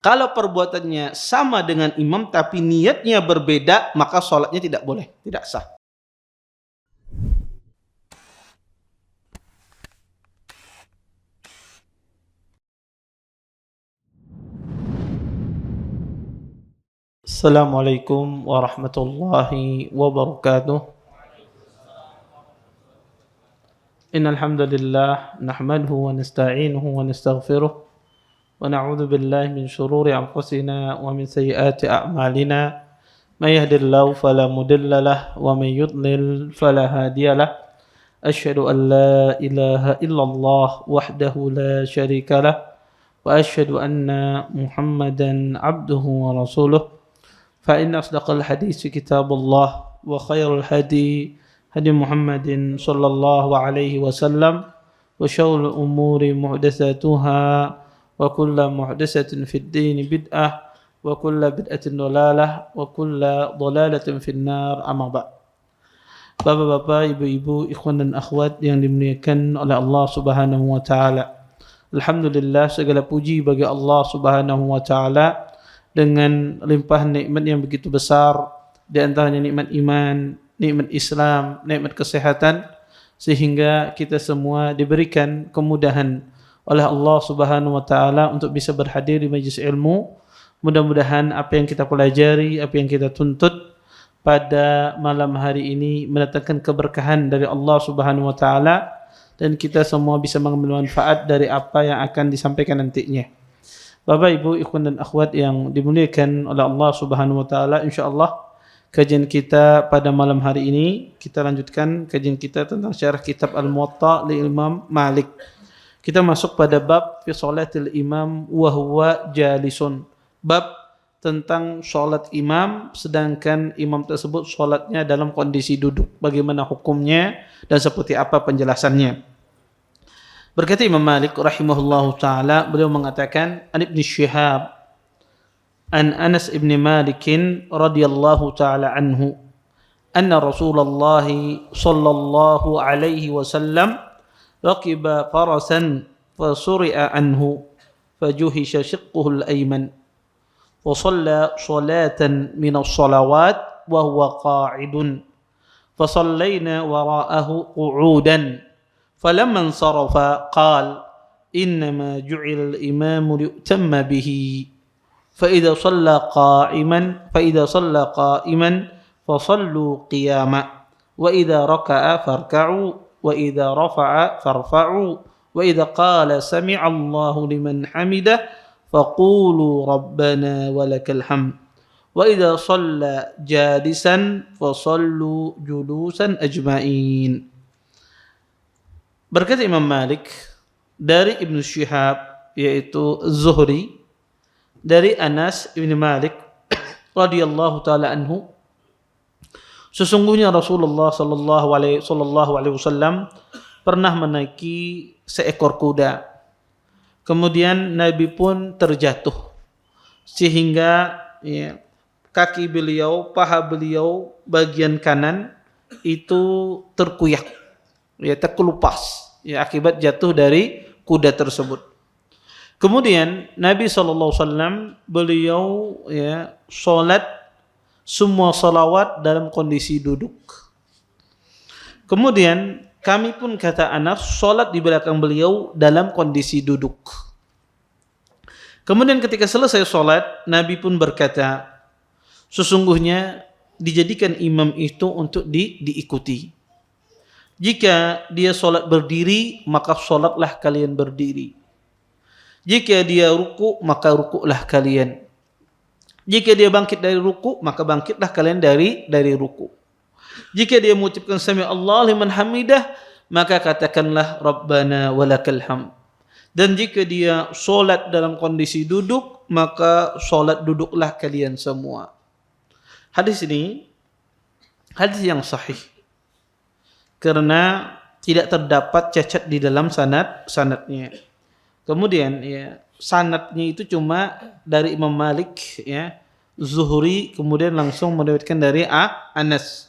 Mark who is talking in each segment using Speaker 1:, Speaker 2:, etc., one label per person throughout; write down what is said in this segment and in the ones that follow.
Speaker 1: Kalau perbuatannya sama dengan imam tapi niatnya berbeda, maka sholatnya tidak boleh, tidak sah. Assalamualaikum warahmatullahi wabarakatuh. Innal hamdalillah nahmaduhu wa nasta'inuhu wa nastaghfiruh wa na'udzu billahi min shururi anfusina wa min sayyiati a'malina. May yahdihillahu fala mudilla lahu wa may yudlil fala hadiya lahu. Asyhadu an la ilaha illallah wahdahu la syarika lahu wa asyhadu anna Muhammadan 'abduhu wa rasuluh. Fa inna asdaqal hadits kitabullah wa khairul hadi hadi Muhammadin sallallahu alaihi wasallam wa syarrul umuri muhdatsatuha wa kullu muhdatsatin fid din bid'ah wa kullu bid'atin dhalalah wa kullu dhalalatin finnar. Amma ba'd. Bapak-bapak, ibu-ibu, ikhwan dan akhwat yang dimuliakan oleh Allah Subhanahu wa taala. Alhamdulillah, segala puji bagi Allah Subhanahu wa taala dengan limpahan nikmat yang begitu besar, di antaranya nikmat iman, nikmat Islam, nikmat kesehatan, sehingga kita semua diberikan kemudahan oleh Allah Subhanahu wa taala untuk bisa berhadir di majlis ilmu. Mudah-mudahan apa yang kita pelajari, apa yang kita tuntut pada malam hari ini mendatangkan keberkahan dari Allah Subhanahu wa taala dan kita semua bisa mengambil manfaat dari apa yang akan disampaikan nantinya. Bapak, Ibu, ikhwan dan akhwat yang dimuliakan oleh Allah Subhanahu wa taala, insyaallah kajian kita pada malam hari ini kita lanjutkan kajian kita tentang syarah kitab Al-Muwatta li Imam Malik. Kita masuk pada bab fi sholatil imam wa huwa jalisun. Bab tentang sholat imam sedangkan imam tersebut sholatnya dalam kondisi duduk. Bagaimana hukumnya dan seperti apa penjelasannya. Berkata Imam Malik rahimahullahu ta'ala, beliau mengatakan, An Ibn Shihab, An Anas ibn Malik radhiyallahu ta'ala anhu, anna Rasulullah sallallahu alaihi wasallam raqiba farasan fasuri'a anhu fajuhisha shiqquhu al-ayman وصلى صلاة من الصلوات وهو قاعد فصلينا وراءه قعودا فلما انصرف قال إنما جعل الإمام ليؤتم به فإذا صلى قائما فصلوا قياما وإذا ركع فاركعوا وإذا رفع فارفعوا وإذا قال سمع الله لمن حمده فقولوا ربنا ولك الحمد وإذا صلى جالسا فصلوا جلوسا أجمعين. Berkata Imam Malik dari Ibnu Shihab yaitu Zuhri dari Anas ibn Malik radhiyallahu taala anhu, sesungguhnya Rasulullah sallallahu alaihi wasallam pernah menaiki seekor kuda. Kemudian Nabi pun terjatuh sehingga kaki beliau, paha beliau bagian kanan itu terkuyak, terkelupas akibat jatuh dari kuda tersebut. Kemudian Nabi SAW beliau sholat semua salawat dalam kondisi duduk. Kemudian kami pun, kata Anas, sholat di belakang beliau dalam kondisi duduk. Kemudian ketika selesai sholat, Nabi pun berkata, sesungguhnya dijadikan imam itu untuk diikuti. Jika dia sholat berdiri, maka sholatlah kalian berdiri. Jika dia ruku, maka rukuklah kalian. Jika dia bangkit dari ruku, maka bangkitlah kalian dari ruku. Jika dia mengucapkan sami Allah liman hamidah, maka katakanlah Rabbana walakal hamd. Dan jika dia solat dalam kondisi duduk, maka solat duduklah kalian semua. Hadis ini hadis yang sahih karena tidak terdapat cacat di dalam sanadnya. Kemudian sanadnya itu cuma dari Imam Malik Zuhri, kemudian langsung meriwayatkan dari Anas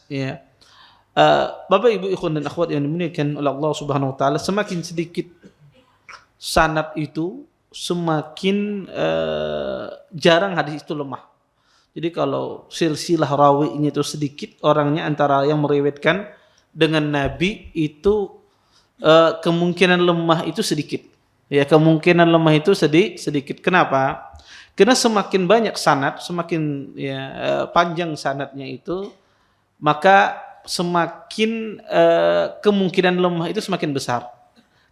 Speaker 1: Bapak, Ibu, ikhwan dan akhwat yang dimuliakan oleh Allah Subhanahu wa taala, semakin sedikit sanad itu semakin jarang hadis itu lemah. Jadi kalau silsilah rawinya itu sedikit orangnya antara yang meriwayatkan dengan Nabi itu kemungkinan lemah itu sedikit. Ya, kemungkinan lemah itu sedikit. Kenapa? Karena semakin banyak sanad, semakin panjang sanadnya itu, maka semakin kemungkinan lemah itu semakin besar.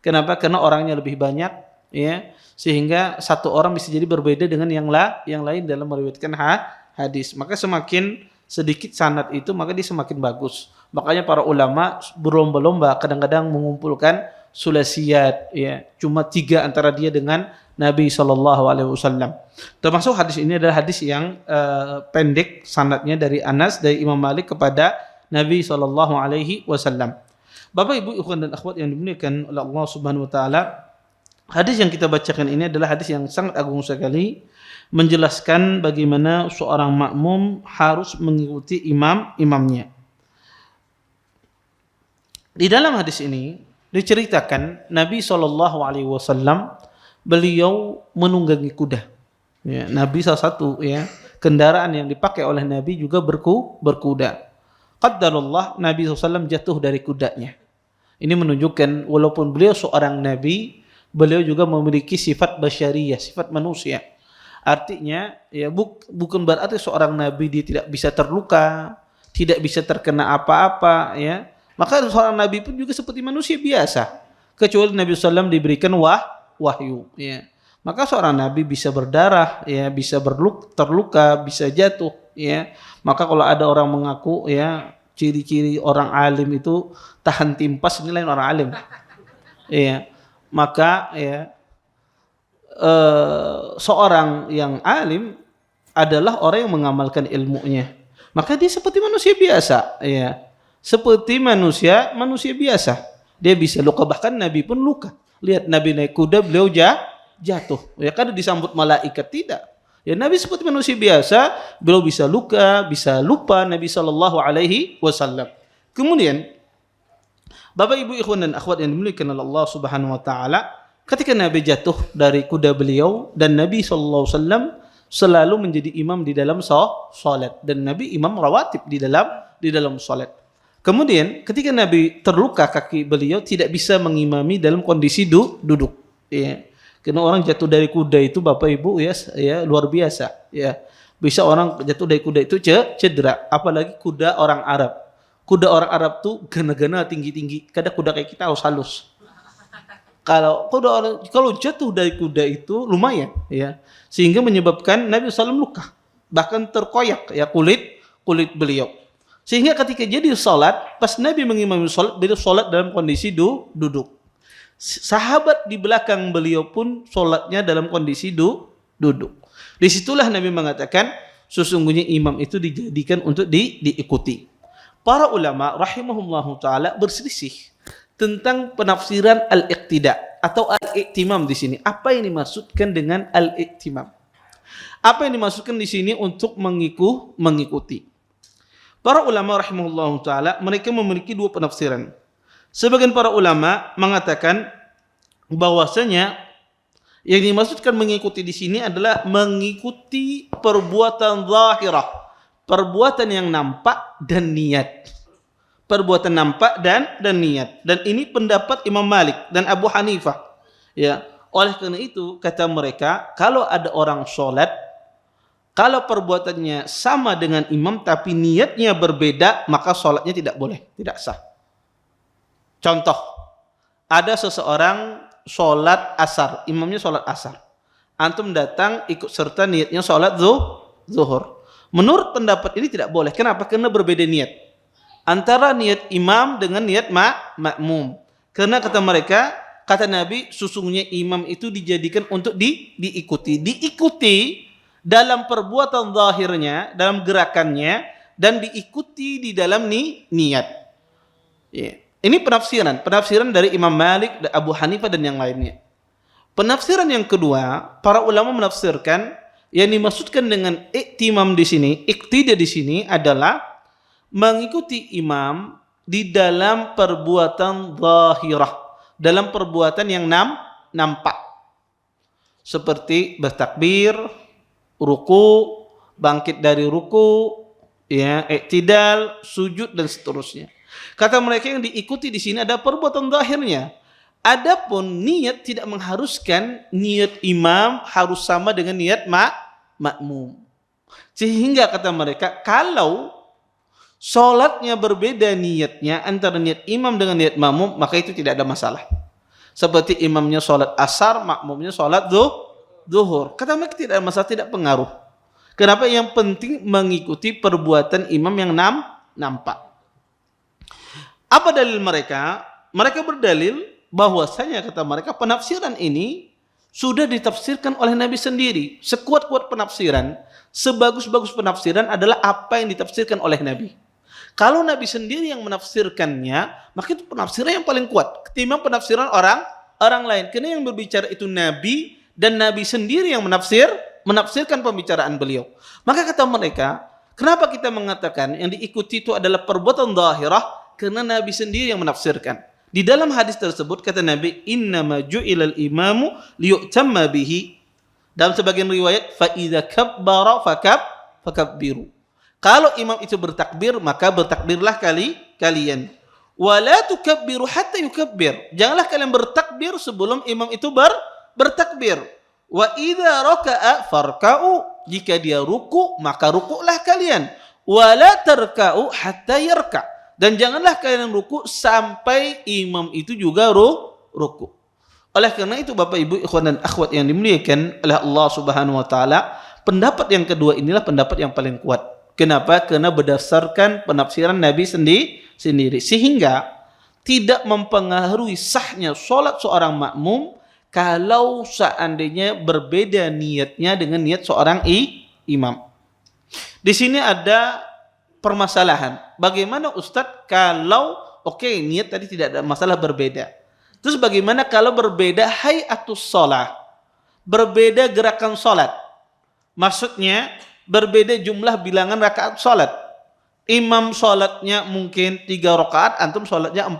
Speaker 1: Kenapa? Karena orangnya lebih banyak, ya, sehingga satu orang bisa jadi berbeda dengan yang lain dalam meriwayatkan hadis. Maka semakin sedikit sanad itu, maka dia semakin bagus. Makanya para ulama berlomba-lomba kadang-kadang mengumpulkan sulasiyat, ya, cuma 3 antara dia dengan Nabi SAW. Termasuk hadis ini adalah hadis yang pendek sanadnya dari Anas, dari Imam Malik kepada Nabi SAW. Bapak, Ibu, ikhwan dan akhwat yang dimuliakan oleh Allah Subhanahu Wa Taala, hadis yang kita bacakan ini adalah hadis yang sangat agung sekali, menjelaskan bagaimana seorang makmum harus mengikuti imamnya. Di dalam hadis ini diceritakan Nabi SAW beliau menunggangi kuda. Ya, Nabi salah satu, ya, kendaraan yang dipakai oleh Nabi juga berkuda. Qaddarullah Nabi SAW jatuh dari kudanya. Ini menunjukkan walaupun beliau seorang Nabi, beliau juga memiliki sifat basyariyah, sifat manusia. Artinya, ya, bukan berarti seorang Nabi dia tidak bisa terluka, tidak bisa terkena apa-apa, ya. Maka seorang Nabi pun juga seperti manusia biasa, kecuali Nabi SAW diberikan wahyu, ya. Maka seorang Nabi bisa berdarah, ya, bisa terluka, bisa jatuh, ya. Maka kalau ada orang mengaku, ya, ciri-ciri orang alim itu tahan timpas, ini lain orang alim, ya. Maka, ya, seorang yang alim adalah orang yang mengamalkan ilmunya. Maka dia seperti manusia biasa, ya. Seperti manusia biasa. Dia bisa luka, bahkan Nabi pun luka. Lihat Nabi naik kuda, beliau jatuh. Ya, kan disambut malaikat, tidak. Ya, Nabi seperti manusia biasa, beliau bisa luka, bisa lupa, Nabi SAW. Kemudian, Bapak, Ibu, ikhwan dan akhwat yang dimuliakan oleh Allah Subhanahu Wa Taala, ketika Nabi jatuh dari kuda beliau dan Nabi SAW selalu menjadi imam di dalam salat, dan Nabi imam rawatib di dalam salat. Kemudian ketika Nabi terluka, kaki beliau tidak bisa mengimami dalam kondisi duduk. Ya. Karena orang jatuh dari kuda itu, Bapak Ibu, ya luar biasa. Ya. Bisa orang jatuh dari kuda itu cedera, apalagi kuda orang Arab. Kuda orang Arab tuh gana-gana tinggi-tinggi. Kadang kuda kayak kita harus halus. Kalau jatuh dari kuda itu lumayan, ya, sehingga menyebabkan Nabi SAW luka, bahkan terkoyak, ya, kulit beliau. Sehingga ketika jadi salat, pas Nabi mengimami salat, beliau salat dalam kondisi duduk. Sahabat di belakang beliau pun salatnya dalam kondisi duduk. Disitulah Nabi mengatakan, sesungguhnya imam itu dijadikan untuk diikuti. Para ulama rahimahumullah taala berselisih tentang penafsiran al-iqtida atau al-i'timam di sini. Apa yang dimaksudkan dengan al-i'timam? Apa yang dimaksudkan di sini untuk mengikuti? Para ulama rahimahullah taala mereka memiliki 2 penafsiran. Sebagian para ulama mengatakan bahwasanya yang dimaksudkan mengikuti di sini adalah mengikuti perbuatan zahirah, perbuatan yang nampak dan niat. Perbuatan nampak dan niat. Dan ini pendapat Imam Malik dan Abu Hanifah. Ya, oleh karena itu kata mereka, kalau ada orang sholat, kalau perbuatannya sama dengan imam tapi niatnya berbeda, maka sholatnya tidak boleh, tidak sah. Contoh, ada seseorang sholat asar, imamnya sholat asar. Antum datang ikut serta niatnya sholat zuhur. Menurut pendapat ini tidak boleh. Kenapa? Karena berbeda niat antara niat imam dengan niat makmum. Karena kata mereka, kata Nabi, sesungguhnya imam itu dijadikan untuk diikuti. Diikuti dalam perbuatan zahirnya, dalam gerakannya, dan diikuti di dalam niat. Ya. Ini penafsiran dari Imam Malik, Abu Hanifah dan yang lainnya. Penafsiran yang kedua, para ulama menafsirkan yang dimaksudkan dengan iktimam di sini, iktida di sini adalah mengikuti imam di dalam perbuatan zahirah, dalam perbuatan yang nampak. Seperti bertakbir, ruku, bangkit dari ruku, ya, i'tidal, sujud dan seterusnya. Kata mereka yang diikuti di sini ada perbuatan zahirnya. Adapun niat tidak mengharuskan niat imam harus sama dengan niat makmum. Sehingga kata mereka kalau sholatnya berbeda niatnya antara niat imam dengan niat makmum, maka itu tidak ada masalah. Seperti imamnya sholat asar, makmumnya sholat zuhur. Kata mereka tidak ada masalah, tidak pengaruh. Kenapa? Yang penting mengikuti perbuatan imam yang nampak. Apa dalil mereka? Mereka berdalil bahwasanya kata mereka penafsiran ini sudah ditafsirkan oleh Nabi sendiri. Sekuat-kuat penafsiran, sebagus-bagus penafsiran adalah apa yang ditafsirkan oleh Nabi. Kalau Nabi sendiri yang menafsirkannya, maka itu penafsiran yang paling kuat ketimbang penafsiran orang lain. Karena yang berbicara itu Nabi dan Nabi sendiri yang menafsirkan pembicaraan beliau. Maka kata mereka, kenapa kita mengatakan yang diikuti itu adalah perbuatan zahirah? Karena Nabi sendiri yang menafsirkan. Di dalam hadis tersebut kata Nabi, innama ju'ilal imamu liyu'tamma bihi. Dalam sebagian riwayat, fa idza kabbara fakabbiru. Kalau imam itu bertakbir, maka bertakbirlah kalian. Wala tukabbiru hatta yukabbir. Janganlah kalian bertakbir sebelum imam itu bertakbir. Wa idza raka'a farka'u. Jika dia ruku, maka rukuklah kalian. Wala tarka'u hatta yarka'. Dan janganlah kalian ruku sampai imam itu juga ruku. Oleh karena itu Bapak Ibu ikhwan dan akhwat yang dimuliakan oleh Allah Subhanahu wa taala, pendapat yang kedua inilah pendapat yang paling kuat. Kenapa? Karena berdasarkan penafsiran Nabi sendiri. Sehingga tidak mempengaruhi sahnya sholat seorang makmum kalau seandainya berbeda niatnya dengan niat seorang imam. Di sini ada permasalahan. Bagaimana Ustadz kalau niat tadi tidak ada masalah berbeda. Terus bagaimana kalau berbeda hayatus sholat? Berbeda gerakan sholat. Maksudnya berbeda jumlah bilangan rakaat sholat. Imam sholatnya mungkin 3 rakaat, antum sholatnya 4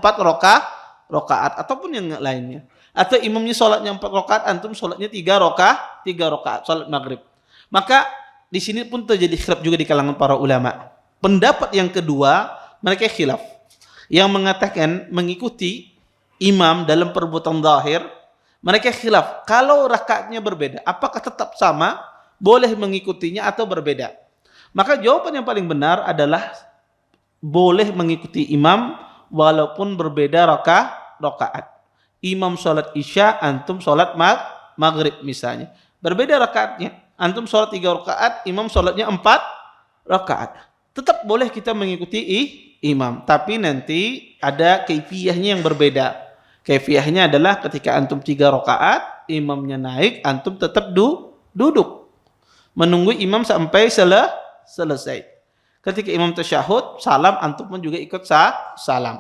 Speaker 1: rakaat ataupun yang lainnya. Atau imamnya sholatnya 4 rakaat, antum sholatnya 3 rakaat sholat maghrib. Maka di sini pun terjadi khilaf juga di kalangan para ulama. Pendapat yang kedua, mereka khilaf. Yang mengatakan mengikuti imam dalam perbuatan zahir, mereka khilaf. Kalau rakaatnya berbeda, apakah tetap sama? Boleh mengikutinya atau berbeda? Maka jawaban yang paling benar adalah boleh mengikuti imam walaupun berbeda rakaat. Imam sholat isya, antum sholat maghrib misalnya. Berbeda rakaatnya. Antum sholat 3 rakaat, imam sholatnya 4 rakaat. Tetap boleh kita mengikuti imam, tapi nanti ada kaifiyahnya yang berbeda. Kaifiyahnya adalah ketika antum 3 rakaat, imamnya naik, antum tetap duduk. Menunggu imam sampai selesai. Ketika imam tasyahud, salam, antum pun juga ikut salam.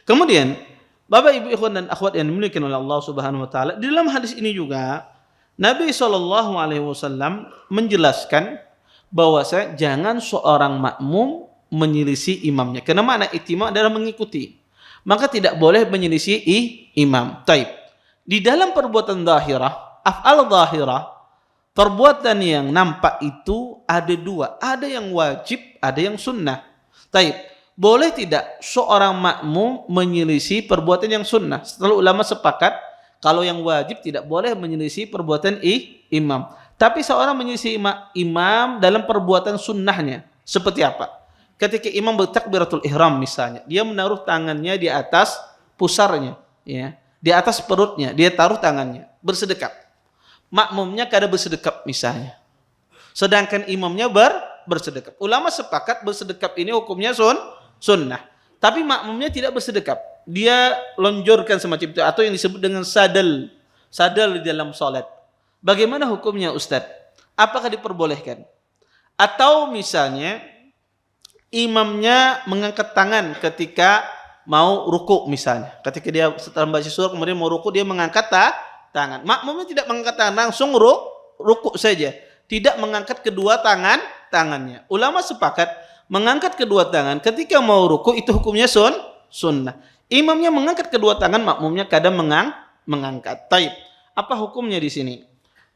Speaker 1: Kemudian, Bapak Ibu ikhwan dan akhwat yang dimuliakan oleh Allah Subhanahu wa taala, di dalam hadis ini juga Nabi SAW menjelaskan bahwasanya jangan seorang makmum menyelisih imamnya. Karena makna itimam adalah mengikuti. Maka tidak boleh menyelisih imam. Taib. Di dalam perbuatan zahirah, af'al zahirah, perbuatan yang nampak itu ada 2. Ada yang wajib, ada yang sunnah. Taib. Boleh tidak seorang makmum menyelisih perbuatan yang sunnah? Setelah ulama sepakat, kalau yang wajib tidak boleh menyelisih perbuatan imam. Tapi seorang menyelisih imam dalam perbuatan sunnahnya. Seperti apa? Ketika imam bertakbiratul ihram misalnya, dia menaruh tangannya di atas pusarnya, ya, di atas perutnya, dia taruh tangannya, bersedekap. Makmumnya kada bersedekap misalnya. Sedangkan imamnya bersedekap. Ulama sepakat bersedekap ini hukumnya sunnah. Tapi makmumnya tidak bersedekap. Dia lonjorkan semacam itu atau yang disebut dengan sadal di dalam salat. Bagaimana hukumnya Ustadz? Apakah diperbolehkan? Atau misalnya imamnya mengangkat tangan ketika mau ruku misalnya. Ketika dia setelah membaca surah kemudian mau ruku, dia mengangkat tangan. Makmumnya tidak mengangkat tangan, langsung ruku saja. Tidak mengangkat kedua tangannya. Ulama sepakat mengangkat kedua tangan ketika mau ruku itu hukumnya sunnah. Imamnya mengangkat kedua tangan, makmumnya kadang mengangkat. Taib. Apa hukumnya di sini?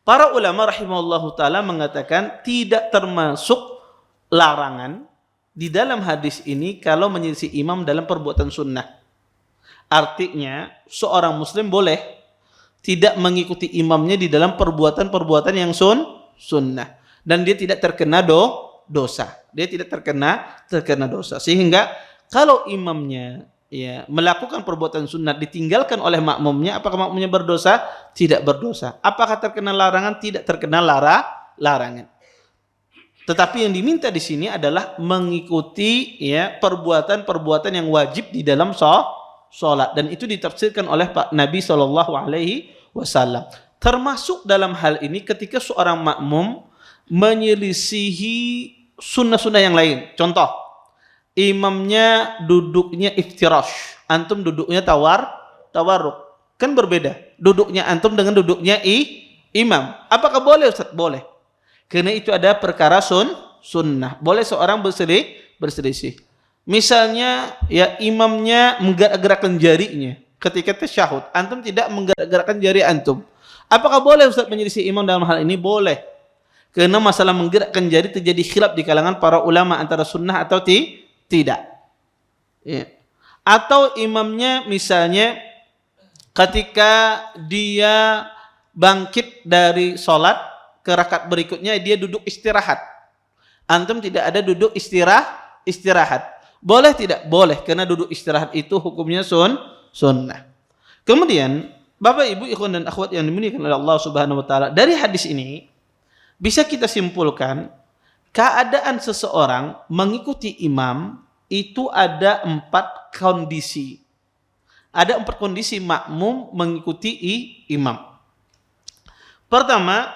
Speaker 1: Para ulama rahimahullahu taala mengatakan tidak termasuk larangan di dalam hadis ini kalau menyelisih imam dalam perbuatan sunnah. Artinya seorang muslim boleh tidak mengikuti imamnya di dalam perbuatan-perbuatan yang sunnah dan dia tidak terkena dosa. Dia tidak terkena dosa. Sehingga kalau imamnya ya melakukan perbuatan sunnah ditinggalkan oleh makmumnya, apakah makmumnya berdosa? Tidak berdosa. Apakah terkena larangan? Tidak terkena larangan. Tetapi yang diminta di sini adalah mengikuti ya perbuatan-perbuatan yang wajib di dalam sholat, dan itu ditafsirkan oleh Pak Nabi SAW. Termasuk dalam hal ini ketika seorang makmum menyelisihi sunnah-sunnah yang lain. Contoh, imamnya duduknya iftirash, antum duduknya tawarruk, kan berbeda duduknya antum dengan duduknya imam. Apakah boleh Ustaz? Boleh. Karena itu ada perkara sunnah. Boleh seorang berselisih. Misalnya ya imamnya menggerak-gerakkan jarinya ketika tasyahud, antum tidak menggerak-gerakkan jari antum. Apakah boleh Ustaz menyelisih imam dalam hal ini? Boleh. Karena masalah menggerakkan jari terjadi khilaf di kalangan para ulama antara sunnah atau tidak. Ya. Atau imamnya misalnya ketika dia bangkit dari sholat ke rakaat berikutnya dia duduk istirahat. Antum tidak ada duduk istirahat. Boleh tidak? Boleh, karena duduk istirahat itu hukumnya sunnah. Kemudian, Bapak Ibu ikhwan dan akhwat yang dimuliakan oleh Allah Subhanahu wa taala, dari hadis ini bisa kita simpulkan keadaan seseorang mengikuti imam itu ada 4 kondisi. Ada 4 kondisi makmum mengikuti imam. Pertama,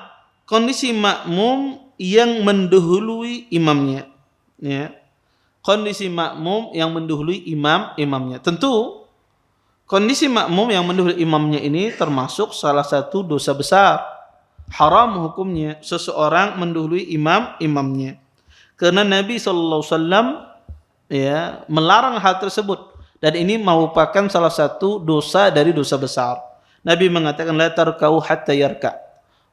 Speaker 1: kondisi makmum yang mendahului imamnya, ya. Kondisi makmum yang mendahului imamnya. Tentu kondisi makmum yang mendahului imamnya ini termasuk salah satu dosa besar. Haram hukumnya seseorang mendahului imamnya. Karena Nabi SAW ya melarang hal tersebut, dan ini merupakan salah satu dosa dari dosa besar. Nabi mengatakan la tarkau hatta yarka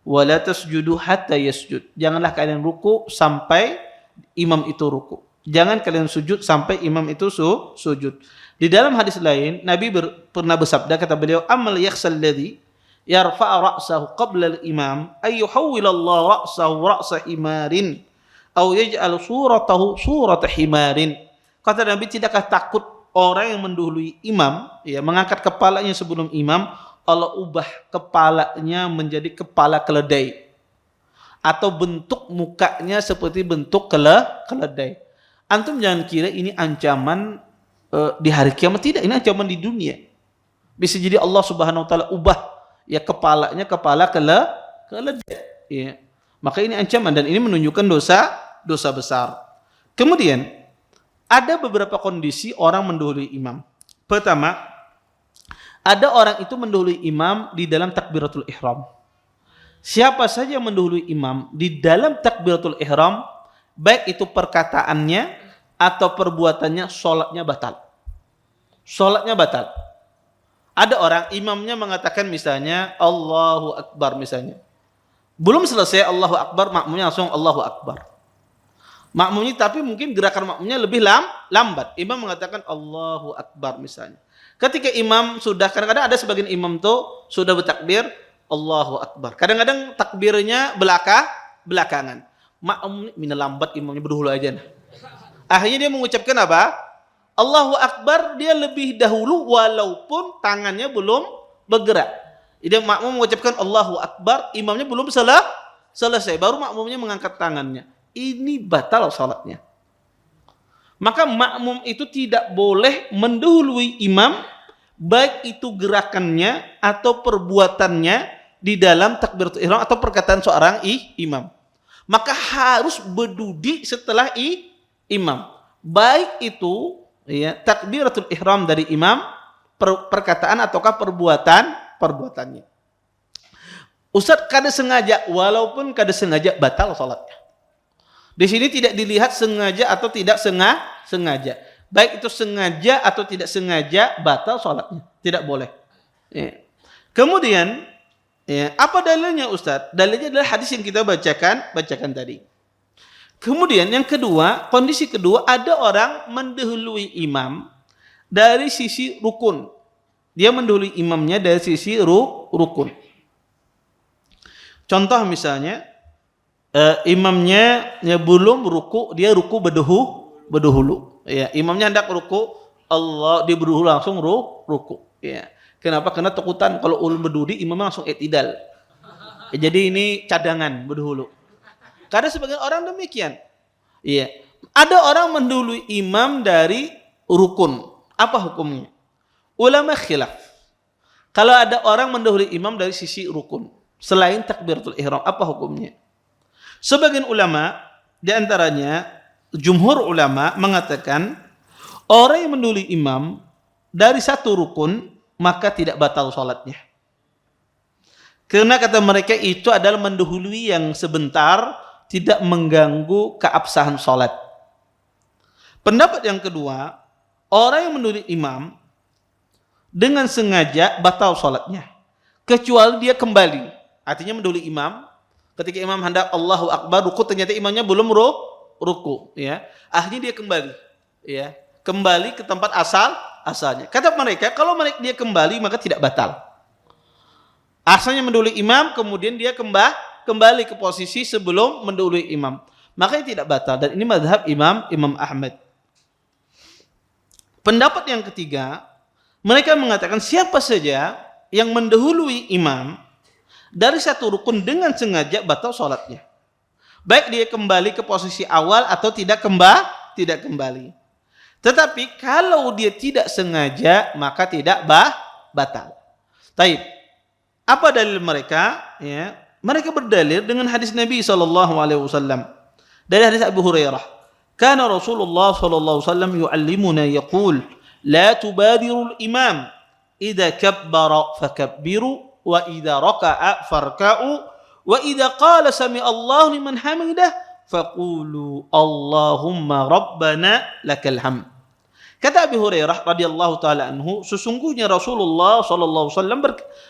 Speaker 1: wa la tasjudu hatta yasjud. Janganlah kalian ruku sampai imam itu ruku. Jangan kalian sujud sampai imam itu sujud. Di dalam hadis lain Nabi pernah bersabda, kata beliau, amal yakhsal ladzi yarfa' ra'sahu qabla al-imam ay yuhawwil Allah ra'sahu ra'sa himarin aw yaj'al suratahu surata himarin. Kata Nabi, tidakkah takut orang yang mendahului imam ya mengangkat kepalanya sebelum imam, Allah ubah kepalanya menjadi kepala keledai, atau bentuk mukanya seperti bentuk keledai. Antum jangan kira ini ancaman di hari kiamat, tidak, ini ancaman di dunia. Bisa jadi Allah Subhanahu wa taala ubah ya kepalanya kepala keledai, ya. Maka ini ancaman, dan ini menunjukkan dosa besar. Kemudian ada beberapa kondisi orang mendahului imam. Pertama, ada orang itu mendahului imam di dalam takbiratul ihram. Siapa saja yang mendahului imam di dalam takbiratul ihram, baik itu perkataannya atau perbuatannya, sholatnya batal. Sholatnya batal. Ada orang imamnya mengatakan misalnya Allahu Akbar misalnya. Belum selesai Allahu Akbar, makmumnya langsung Allahu Akbar. Makmumnya tapi mungkin gerakan makmumnya lebih lambat. Imam mengatakan Allahu Akbar misalnya. Ketika imam sudah, kadang-kadang ada sebagian imam tuh sudah bertakbir Allahu Akbar. Kadang-kadang takbirnya belakangan. Makmum mina lambat, imamnya berdahulu aja. Akhirnya dia mengucapkan apa? Allahu Akbar, dia lebih dahulu walaupun tangannya belum bergerak. Dia makmum mengucapkan Allahu Akbar, imamnya belum selesai, baru makmumnya mengangkat tangannya. Ini batal salatnya. Maka makmum itu tidak boleh mendahului imam, baik itu gerakannya atau perbuatannya di dalam takbiratul ihram atau perkataan seorang imam. Maka harus berdudi setelah imam. Baik itu ya takbiratul ihram dari imam, perkataan ataukah perbuatannya. Ustaz kada sengaja, walaupun kada sengaja batal salatnya. Di sini tidak dilihat sengaja atau tidak sengaja. Baik itu sengaja atau tidak sengaja batal salatnya. Tidak boleh. Ya. Kemudian Ya, apa dalilnya Ustaz? Dalilnya adalah hadis yang kita bacakan tadi. Kemudian yang kedua, kondisi kedua, ada orang mendahului imam dari sisi rukun. Dia mendahului imamnya dari sisi rukun. Contoh misalnya, imamnya belum ruku, dia ruku berdahulu. Ya, imamnya hendak ruku, dia berdahulu langsung ruku. Ya. Kenapa? Karena takutan kalau ulun berdiri, imamnya langsung i'tidal. Ya, jadi ini cadangan berdahulu. Karena sebagian orang demikian. Iya. Ada orang mendahului imam dari rukun. Apa hukumnya? Ulama khilaf. Kalau ada orang mendahului imam dari sisi rukun, selain takbiratul ihram, apa hukumnya? Sebagian ulama, di antaranya jumhur ulama mengatakan orang yang mendahului imam dari satu rukun maka tidak batal salatnya. Karena kata mereka itu adalah mendahului yang sebentar, tidak mengganggu keabsahan salat. Pendapat yang kedua, orang yang mendahului imam dengan sengaja batal salatnya, kecuali dia kembali. Artinya mendahului imam, ketika imam hendak Allahu Akbar ruku, ternyata imamnya belum ruku, ya. Akhirnya dia kembali, ya. Kembali ke tempat asalnya. Kata mereka, kalau dia kembali maka tidak batal. Asalnya mendahului imam, kemudian dia kembali ke posisi sebelum mendahului imam, makanya tidak batal. Dan ini mazhab Imam Ahmad. Pendapat yang ketiga, mereka mengatakan siapa saja yang mendahului imam dari satu rukun dengan sengaja batal sholatnya, baik dia kembali ke posisi awal atau tidak kembali. Tetapi kalau dia tidak sengaja maka tidak batal. Taib. Apa dalil mereka? Ya, mereka berdalil dengan hadis Nabi SAW. Dari hadis Abu Hurairah, kana Rasulullah SAW yu'allimuna yaqul, la tubadirul imam, idza kabbara fakabbiru, wa idza raka'a farka'u, wa idza qala sami Allahu liman hamidah, faqulu Allahumma rabbana lakal hamd. Kata Abu Hurairah radhiyallahu taala anhu, sesungguhnya Rasulullah sallallahu alaihi wasallam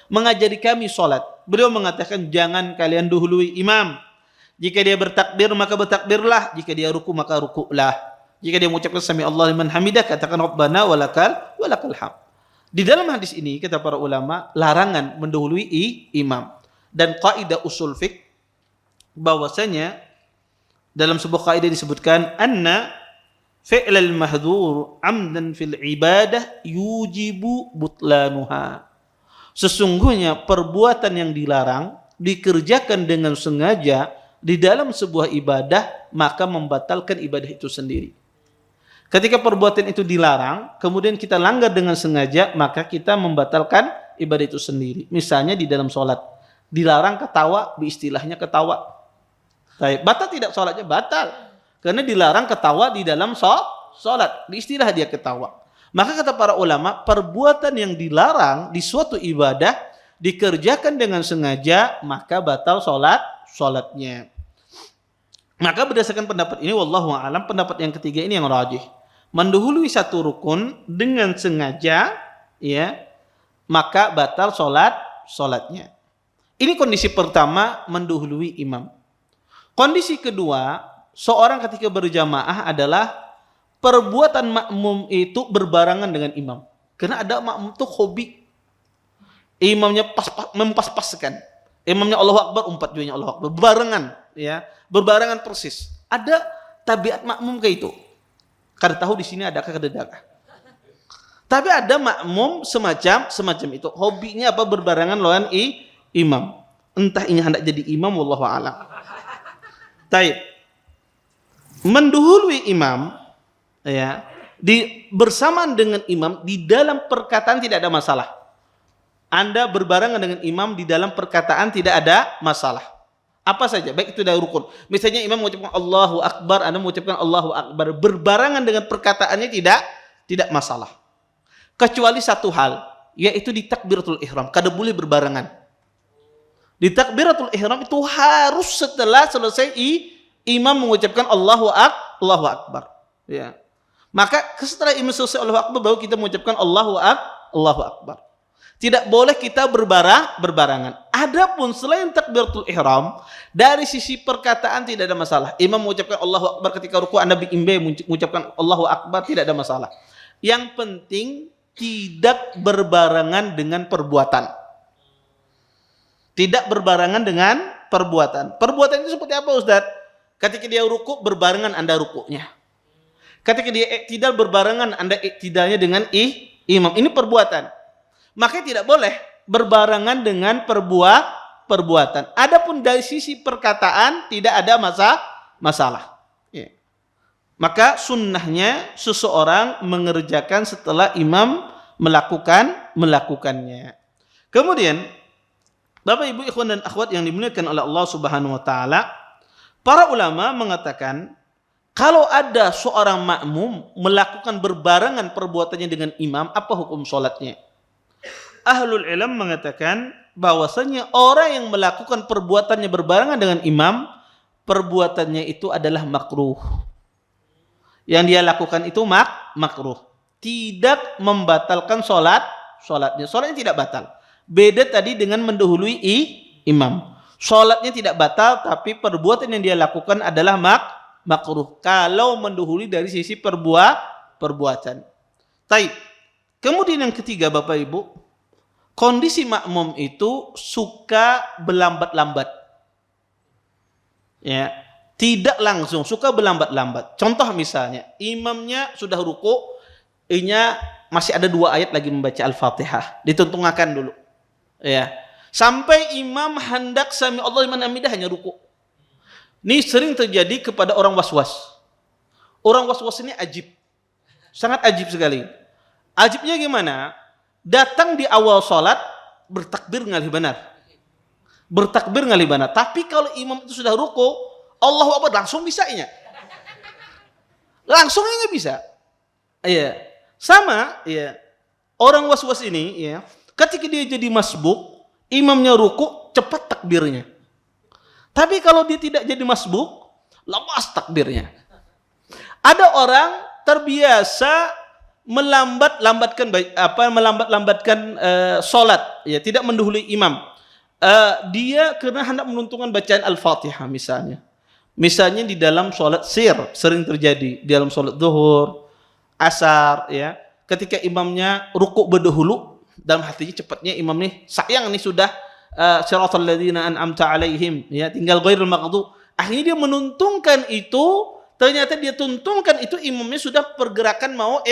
Speaker 1: mengajari kami salat. Beliau mengatakan jangan kalian dahului imam. Jika dia bertakbir maka bertakbirlah, jika dia ruku maka rukuklah. Jika dia mengucapkan sami Allah liman hamidah, katakan Rabbana walakal hamd. Di dalam hadis ini kata para ulama larangan mendahului imam. Dan kaidah usul fiqh bahwasanya dalam sebuah kaidah disebutkan anna fi'lal mahdhur amdan fil ibadah yujibu butlanuha. Sesungguhnya perbuatan yang dilarang dikerjakan dengan sengaja di dalam sebuah ibadah maka membatalkan ibadah itu sendiri. Ketika perbuatan itu dilarang, kemudian kita langgar dengan sengaja, maka kita membatalkan ibadah itu sendiri. Misalnya di dalam sholat, dilarang ketawa, istilahnya ketawa. Batal tidak sholatnya? Batal. Karena dilarang ketawa di dalam sholat, di istilah dia ketawa. Maka kata para ulama, perbuatan yang dilarang di suatu ibadah dikerjakan dengan sengaja, maka batal sholatnya. Maka berdasarkan pendapat ini, wallahu a'lam, pendapat yang ketiga ini yang rajih. Mendahului satu rukun dengan sengaja, ya, maka batal sholatnya. Ini kondisi pertama, mendahului imam. Kondisi kedua, seorang ketika berjamaah adalah perbuatan makmum itu berbarengan dengan imam. Karena ada makmum itu hobi imamnya mempas-paskan. Imamnya Allahu Akbar, umpat juga Allahu Akbar, berbarengan, ya, berbarengan persis. Ada tabiat makmum kayak itu. Kada tahu di sini adakah kededakah. Tapi ada makmum semacam itu. Hobinya apa? Berbarengan lawan imam. Entah ini hendak jadi imam, wallahu a'lam. Taib. Mendahului imam, ya, bersamaan dengan imam di dalam perkataan tidak ada masalah. Anda berbarengan dengan imam di dalam perkataan tidak ada masalah. Apa saja, baik itu dari rukun. Misalnya imam mengucapkan Allahu Akbar, Anda mengucapkan Allahu Akbar, berbarengan dengan perkataannya tidak masalah. Kecuali satu hal, yaitu di takbiratul ihram, kada boleh berbarengan. Di takbiratul ihram itu harus setelah selesai imam mengucapkan Allahu Akbar. Ya. Maka setelah imam selesai Allahu Akbar baru kita mengucapkan Allahu Akbar. Tidak boleh kita berbarangan. Adapun selain takbiratul ihram, dari sisi perkataan tidak ada masalah. Imam mengucapkan Allahu Akbar ketika ruku, Anda imbe mengucapkan Allahu Akbar, tidak ada masalah. Yang penting tidak berbarengan dengan perbuatan. Tidak berbarengan dengan perbuatan. Perbuatan itu seperti apa, Ustaz? Ketika dia ruku, berbarengan Anda rukunya. Ketika dia iktidal, berbarengan Anda iktidalnya dengan imam. Ini perbuatan. Makanya tidak boleh berbarengan dengan perbuatan. Adapun dari sisi perkataan tidak ada masalah. Ya. Maka sunnahnya seseorang mengerjakan setelah imam melakukannya. Kemudian, Bapak Ibu ikhwan dan akhwat yang dimuliakan oleh Allah Subhanahu wa taala, para ulama mengatakan kalau ada seorang makmum melakukan berbarengan perbuatannya dengan imam, apa hukum sholatnya? Ahlul ilm mengatakan bahwasanya orang yang melakukan perbuatannya berbarengan dengan imam, perbuatannya itu adalah makruh. Yang dia lakukan itu makruh. Tidak membatalkan sholatnya. Sholatnya tidak batal. Beda tadi dengan mendahului imam. Sholatnya tidak batal, tapi perbuatan yang dia lakukan adalah makruh. Kalau mendahului dari sisi perbuatan. Taib. Kemudian yang ketiga, Bapak Ibu, kondisi makmum itu suka berlambat-lambat. Ya, tidak langsung, suka berlambat-lambat. Contoh misalnya, imamnya sudah ruku, masih ada 2 ayat lagi membaca Al-Fatihah, ditentukan dulu. Ya. Sampai imam hendak sami Allah liman hamidah hanya ruku. Ini sering terjadi kepada orang was-was. Orang was-was ini ajib. Sangat ajib sekali. Ajibnya gimana? Datang di awal sholat, bertakbir ngalih benar. Tapi kalau imam itu sudah ruku, Allahu Akbar, langsung bisa ingat. Langsung ingat bisa. Iya. Sama, ya. Orang was-was ini, ya, ketika dia jadi masbuk, imamnya ruku, cepat takbirnya. Tapi kalau dia tidak jadi masbuk, lawas takbirnya. Ada orang terbiasa melambatkan sholat, ya, tidak mendahului imam. Dia karena hendak menuntunkan bacaan Al-Fatihah misalnya di dalam sholat sering terjadi di dalam sholat zuhur, asar, ya, ketika imamnya rukuk berdahulu, dalam hatinya cepatnya imam nih sayang nih sudah siratal ladzina an'amta alaihim, ya, tinggal ghairil maghdub. Akhirnya dia menuntunkan itu, ternyata dia tuntunkan itu imamnya sudah pergerakan mau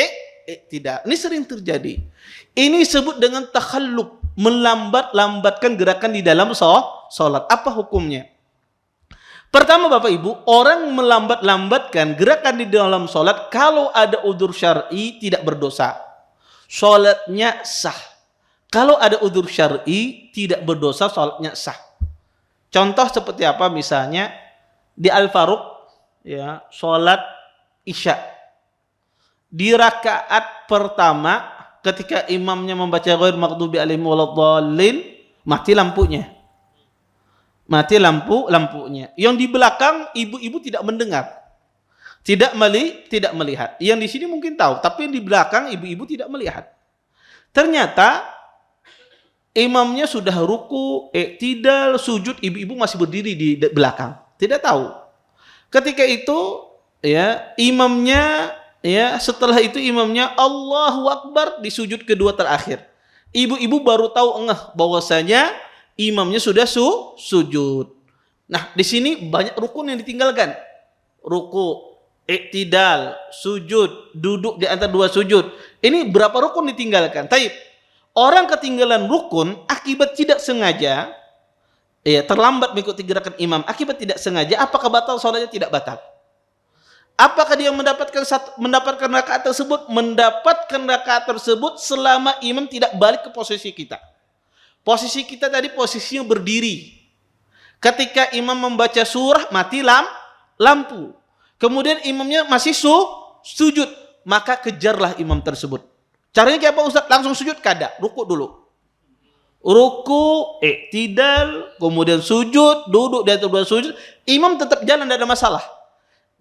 Speaker 1: tidak. Ini sering terjadi. Ini disebut dengan takhalluf, melambatkan gerakan di dalam sholat. Apa hukumnya? Pertama, Bapak Ibu, orang melambatkan gerakan di dalam sholat, kalau ada udzur syar'i tidak berdosa. Sholatnya sah. Kalau ada udzur syar'i tidak berdosa, sholatnya sah. Contoh seperti apa? Misalnya di Al-Faruq, ya, sholat isya. Di rakaat pertama ketika imamnya membaca ghairil maghdubi alaihim waladdallin, mati lampunya. Yang di belakang ibu-ibu tidak mendengar. Tidak melihat. Yang di sini mungkin tahu, tapi yang di belakang ibu-ibu tidak melihat. Ternyata imamnya sudah ruku, iktidal, sujud, ibu-ibu masih berdiri di belakang. Tidak tahu. Ketika itu, ya, setelah itu imamnya Allahu Akbar di sujud kedua terakhir. Ibu-ibu baru tahu bahwasanya imamnya sudah sujud. Nah, di sini banyak rukun yang ditinggalkan. Ruku, iktidal, sujud, duduk di antara 2 sujud. Ini berapa rukun ditinggalkan? Taib. Orang ketinggalan rukun akibat tidak sengaja, ya, terlambat mengikuti gerakan imam, akibat tidak sengaja, apakah batal sholatnya? Tidak batal. Apakah dia mendapatkan rakaat tersebut? Mendapatkan rakaat tersebut selama imam tidak balik ke posisi kita. Posisi kita tadi posisinya berdiri. Ketika imam membaca surah, mati lampu. Kemudian imamnya masih sujud, maka kejarlah imam tersebut. Caranya kayak apa, Ustaz? Langsung sujud? Kada, ruku dulu. Ruku, iktidal, kemudian sujud, duduk di atas 2 sujud. Imam tetap jalan, tidak ada masalah.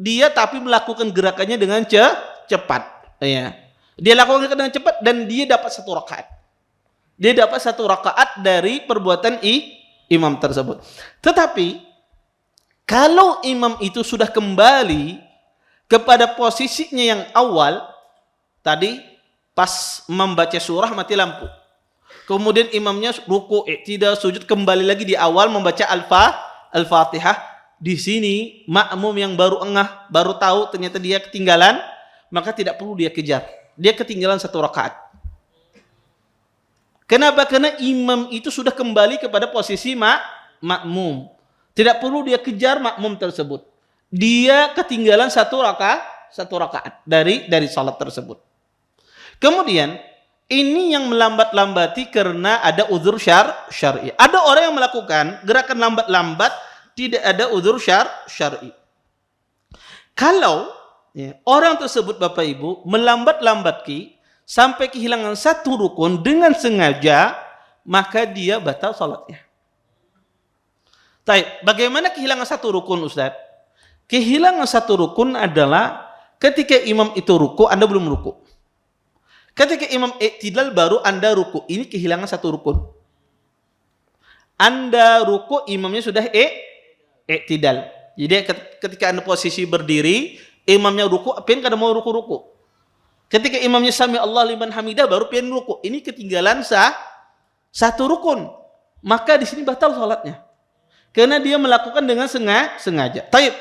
Speaker 1: Dia tapi melakukan gerakannya dengan cepat. Ya. Dia lakukan dengan cepat dan dia dapat 1 rakaat. Dia dapat 1 rakaat dari perbuatan imam tersebut. Tetapi kalau imam itu sudah kembali kepada posisinya yang awal, tadi pas membaca surah mati lampu. Kemudian imamnya ruku, i'tidal, sujud, kembali lagi di awal membaca Al-Fatihah. Di sini makmum yang baru engah, baru tahu ternyata dia ketinggalan, maka tidak perlu dia kejar. Dia ketinggalan 1 rakaat. Kenapa? Karena imam itu sudah kembali kepada posisi makmum. Tidak perlu dia kejar makmum tersebut. Dia ketinggalan 1 rakaat dari salat tersebut. Kemudian ini yang melambat-lambati karena ada uzur syar'i. Ada orang yang melakukan gerakan lambat-lambat, tidak ada uzur syar'i. Kalau orang tersebut Bapak Ibu melambat-lambatki sampai kehilangan 1 rukun dengan sengaja, maka dia batal salatnya. Bagaimana kehilangan 1 rukun, Ustaz? Kehilangan 1 rukun adalah ketika imam itu ruku, Anda belum ruku. Ketika imam i'tidal baru Anda ruku. Ini kehilangan 1 rukun. Anda ruku, imamnya sudah i'tidal. Jadi ketika Anda posisi berdiri, imamnya ruku, pian kada mau ruku-ruku. Ketika imamnya sami Allah liman hamidah baru pian ruku. Ini ketinggalan 1 rukun. Maka di sini batal salatnya. Karena dia melakukan dengan sengaja. Taib,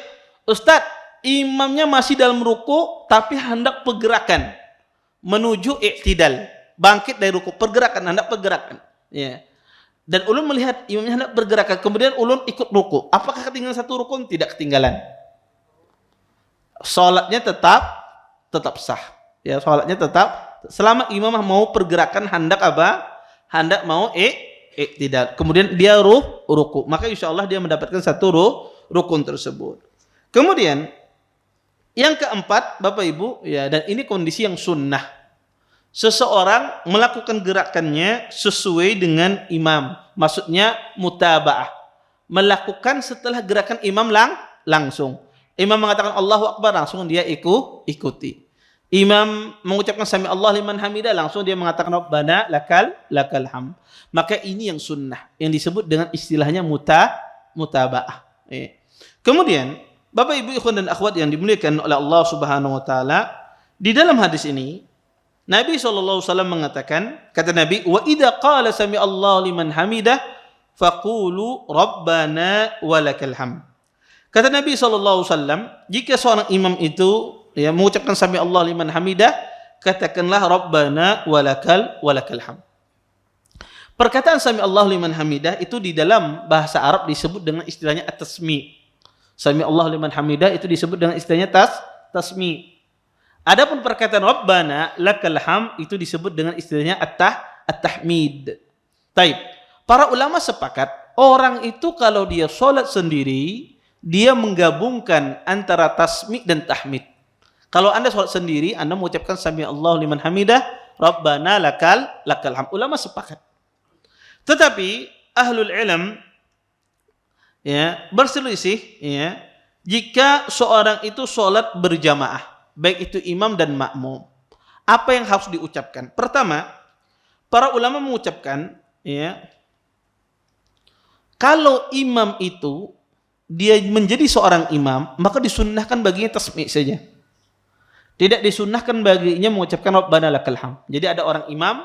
Speaker 1: Ustaz, imamnya masih dalam ruku tapi hendak pergerakan menuju i'tidal, bangkit dari ruku, hendak pergerakan. Ya. Dan ulun melihat imamnya hendak bergerakan, kemudian ulun ikut ruku. Apakah ketinggalan 1 rukun? Tidak ketinggalan. Salatnya tetap sah. Ya, salatnya tetap selama imam mau pergerakan hendak apa? Hendak mau i'tidal. Kemudian dia ruku, maka insyaallah dia mendapatkan 1 rukun tersebut. Kemudian yang keempat, Bapak Ibu, ya, dan ini kondisi yang sunnah. Seseorang melakukan gerakannya sesuai dengan imam. Maksudnya mutaba'ah. Melakukan setelah gerakan imam langsung. Imam mengatakan Allahu Akbar, langsung dia ikuti. Imam mengucapkan sami Allah liman hamidah, langsung dia mengatakan Rabbana lakal ham. Maka ini yang sunnah, yang disebut dengan istilahnya mutaba'ah. Kemudian Bapak Ibu ikhwan dan akhwat yang dimuliakan oleh Allah Subhanahu wa taala, di dalam hadis ini Nabi SAW mengatakan, kata Nabi, wa idza qala sami Allah liman hamidah faqulu rabbana walakal ham. Kata Nabi SAW, jika seorang imam itu mengucapkan sami Allah liman hamidah, katakanlah rabbana walakal ham. Perkataan sami Allah liman hamidah itu di dalam bahasa Arab disebut dengan istilahnya at-tasmi'. Sami Allah liman hamidah itu disebut dengan istilahnya tasmi'. Adapun perkataan Rabbana lakal ham itu disebut dengan istilahnya at-tahmid. Taib. Para ulama sepakat, orang itu kalau dia sholat sendiri, dia menggabungkan antara tasmi' dan tahmid. Kalau Anda sholat sendiri, Anda mengucapkan sami Allah liman hamidah, Rabbana lakal ham. Ulama sepakat. Tetapi ahlul ilm berselisih jika seorang itu sholat berjamaah, baik itu imam dan makmum, apa yang harus diucapkan? Pertama, para ulama mengucapkan kalau imam itu dia menjadi seorang imam, maka disunnahkan baginya tasmi' saja. Tidak disunnahkan baginya mengucapkan Rabbana lakal ham. Jadi ada orang imam,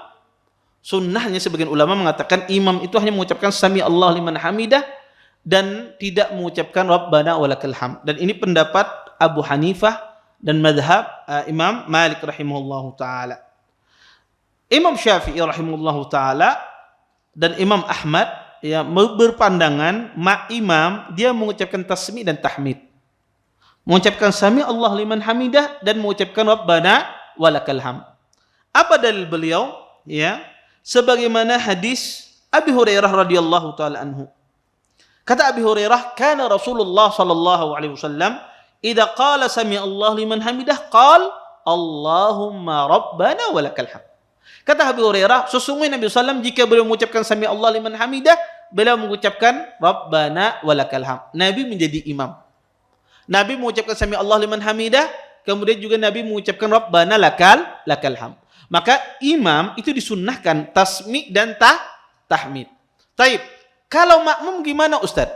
Speaker 1: sunnahnya sebagian ulama mengatakan imam itu hanya mengucapkan sami Allah liman hamidah dan tidak mengucapkan Rabbana walakal ham. Dan ini pendapat Abu Hanifah dan madhab Imam Malik rahimahullahu ta'ala. Imam Syafi'i rahimahullahu ta'ala dan Imam Ahmad berpandangan imam dia mengucapkan tasmi' dan tahmid. Mengucapkan sami Allah liman hamidah dan mengucapkan Rabbana walakal ham. Apa dalil beliau? Sebagaimana hadis Abi Hurairah radhiyallahu ta'ala anhu. Kata Abi Hurairah, kana Rasulullah sallallahu alaihi wasallam idza qala sami Allah liman hamidah qala Allahumma rabbana walakal ham. Kata Abi Hurairah, sesungguhnya Nabi SAW jika beliau mengucapkan sami Allah liman hamidah, beliau mengucapkan Rabbana walakal ham. Nabi menjadi imam. Nabi mengucapkan sami Allah liman hamidah, kemudian juga Nabi mengucapkan Rabbana lakal ham. Maka imam itu disunnahkan tasmi' dan tahmid. Taib. Kalau makmum gimana Ustaz?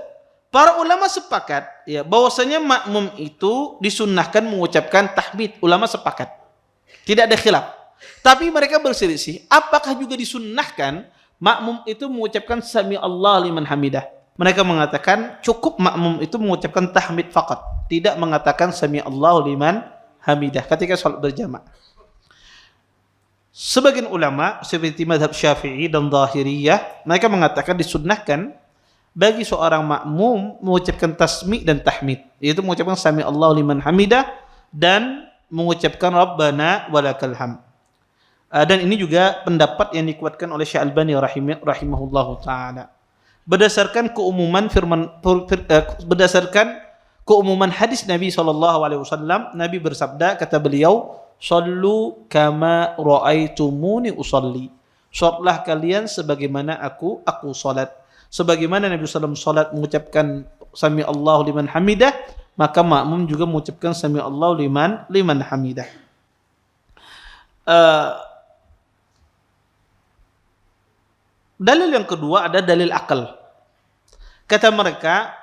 Speaker 1: Para ulama sepakat ya bahwasanya makmum itu disunnahkan mengucapkan tahmid. Ulama sepakat. Tidak ada khilaf. Tapi mereka berselisih, apakah juga disunnahkan makmum itu mengucapkan sami Allah liman hamidah? Mereka mengatakan cukup makmum itu mengucapkan tahmid faqat, tidak mengatakan sami Allah liman hamidah ketika salat berjamaah. Sebagian ulama seperti mazhab Syafi'i dan Zahiriyah, mereka mengatakan disunnahkan bagi seorang makmum mengucapkan tasmi' dan tahmid, yaitu mengucapkan sami Allah liman hamidah dan mengucapkan Rabbana walakal hamd. Dan ini juga pendapat yang dikuatkan oleh Syekh Albani rahimahullahu taala. Berdasarkan keumuman hadis Nabi SAW, Nabi bersabda, kata beliau, "Shallu kama ra'aitumuni usalli." Salatlah kalian sebagaimana aku salat. Sebagaimana Nabi SAW salat mengucapkan sami Allahu liman hamidah, maka makmum juga mengucapkan sami Allahu liman hamidah. Dalil yang kedua ada dalil akal. Kata mereka,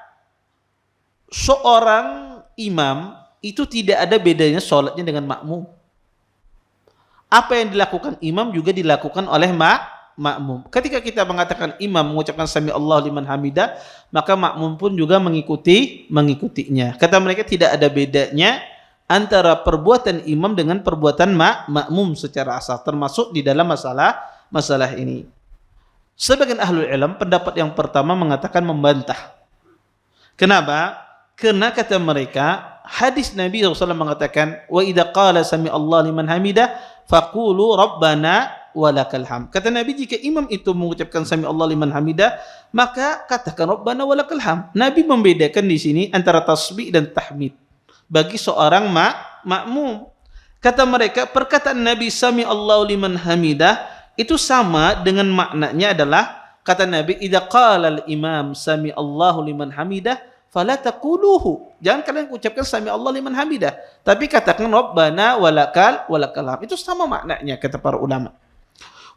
Speaker 1: seorang imam itu tidak ada bedanya sholatnya dengan makmum. Apa yang dilakukan imam juga dilakukan oleh makmum. Ketika kita mengatakan imam mengucapkan sami Allah liman hamidah, maka makmum pun juga mengikutinya. Kata mereka tidak ada bedanya antara perbuatan imam dengan perbuatan makmum secara asal, termasuk di dalam masalah ini. Sebagian ahlul ilm pendapat yang pertama mengatakan membantah. Kenapa? Karena kata mereka hadis Nabi SAW mengatakan wa idza qala sami Allah liman hamidah faqulu rabbana walakal hamd. Kata Nabi, jika imam itu mengucapkan sami Allah liman hamidah, maka katakan rabbana walakal hamd. Nabi membedakan di sini antara tasbih dan tahmid bagi seorang makmum. Kata mereka perkataan Nabi sami Allah liman hamidah itu sama dengan maknanya adalah kata Nabi idza qala al-imam sami Allahu liman hamidah fala taquluhu. Jangan kalian ucapkan sami Allah liman hamidah, tapi katakan rabbana walakal hamd. Itu sama maknanya kata para ulama.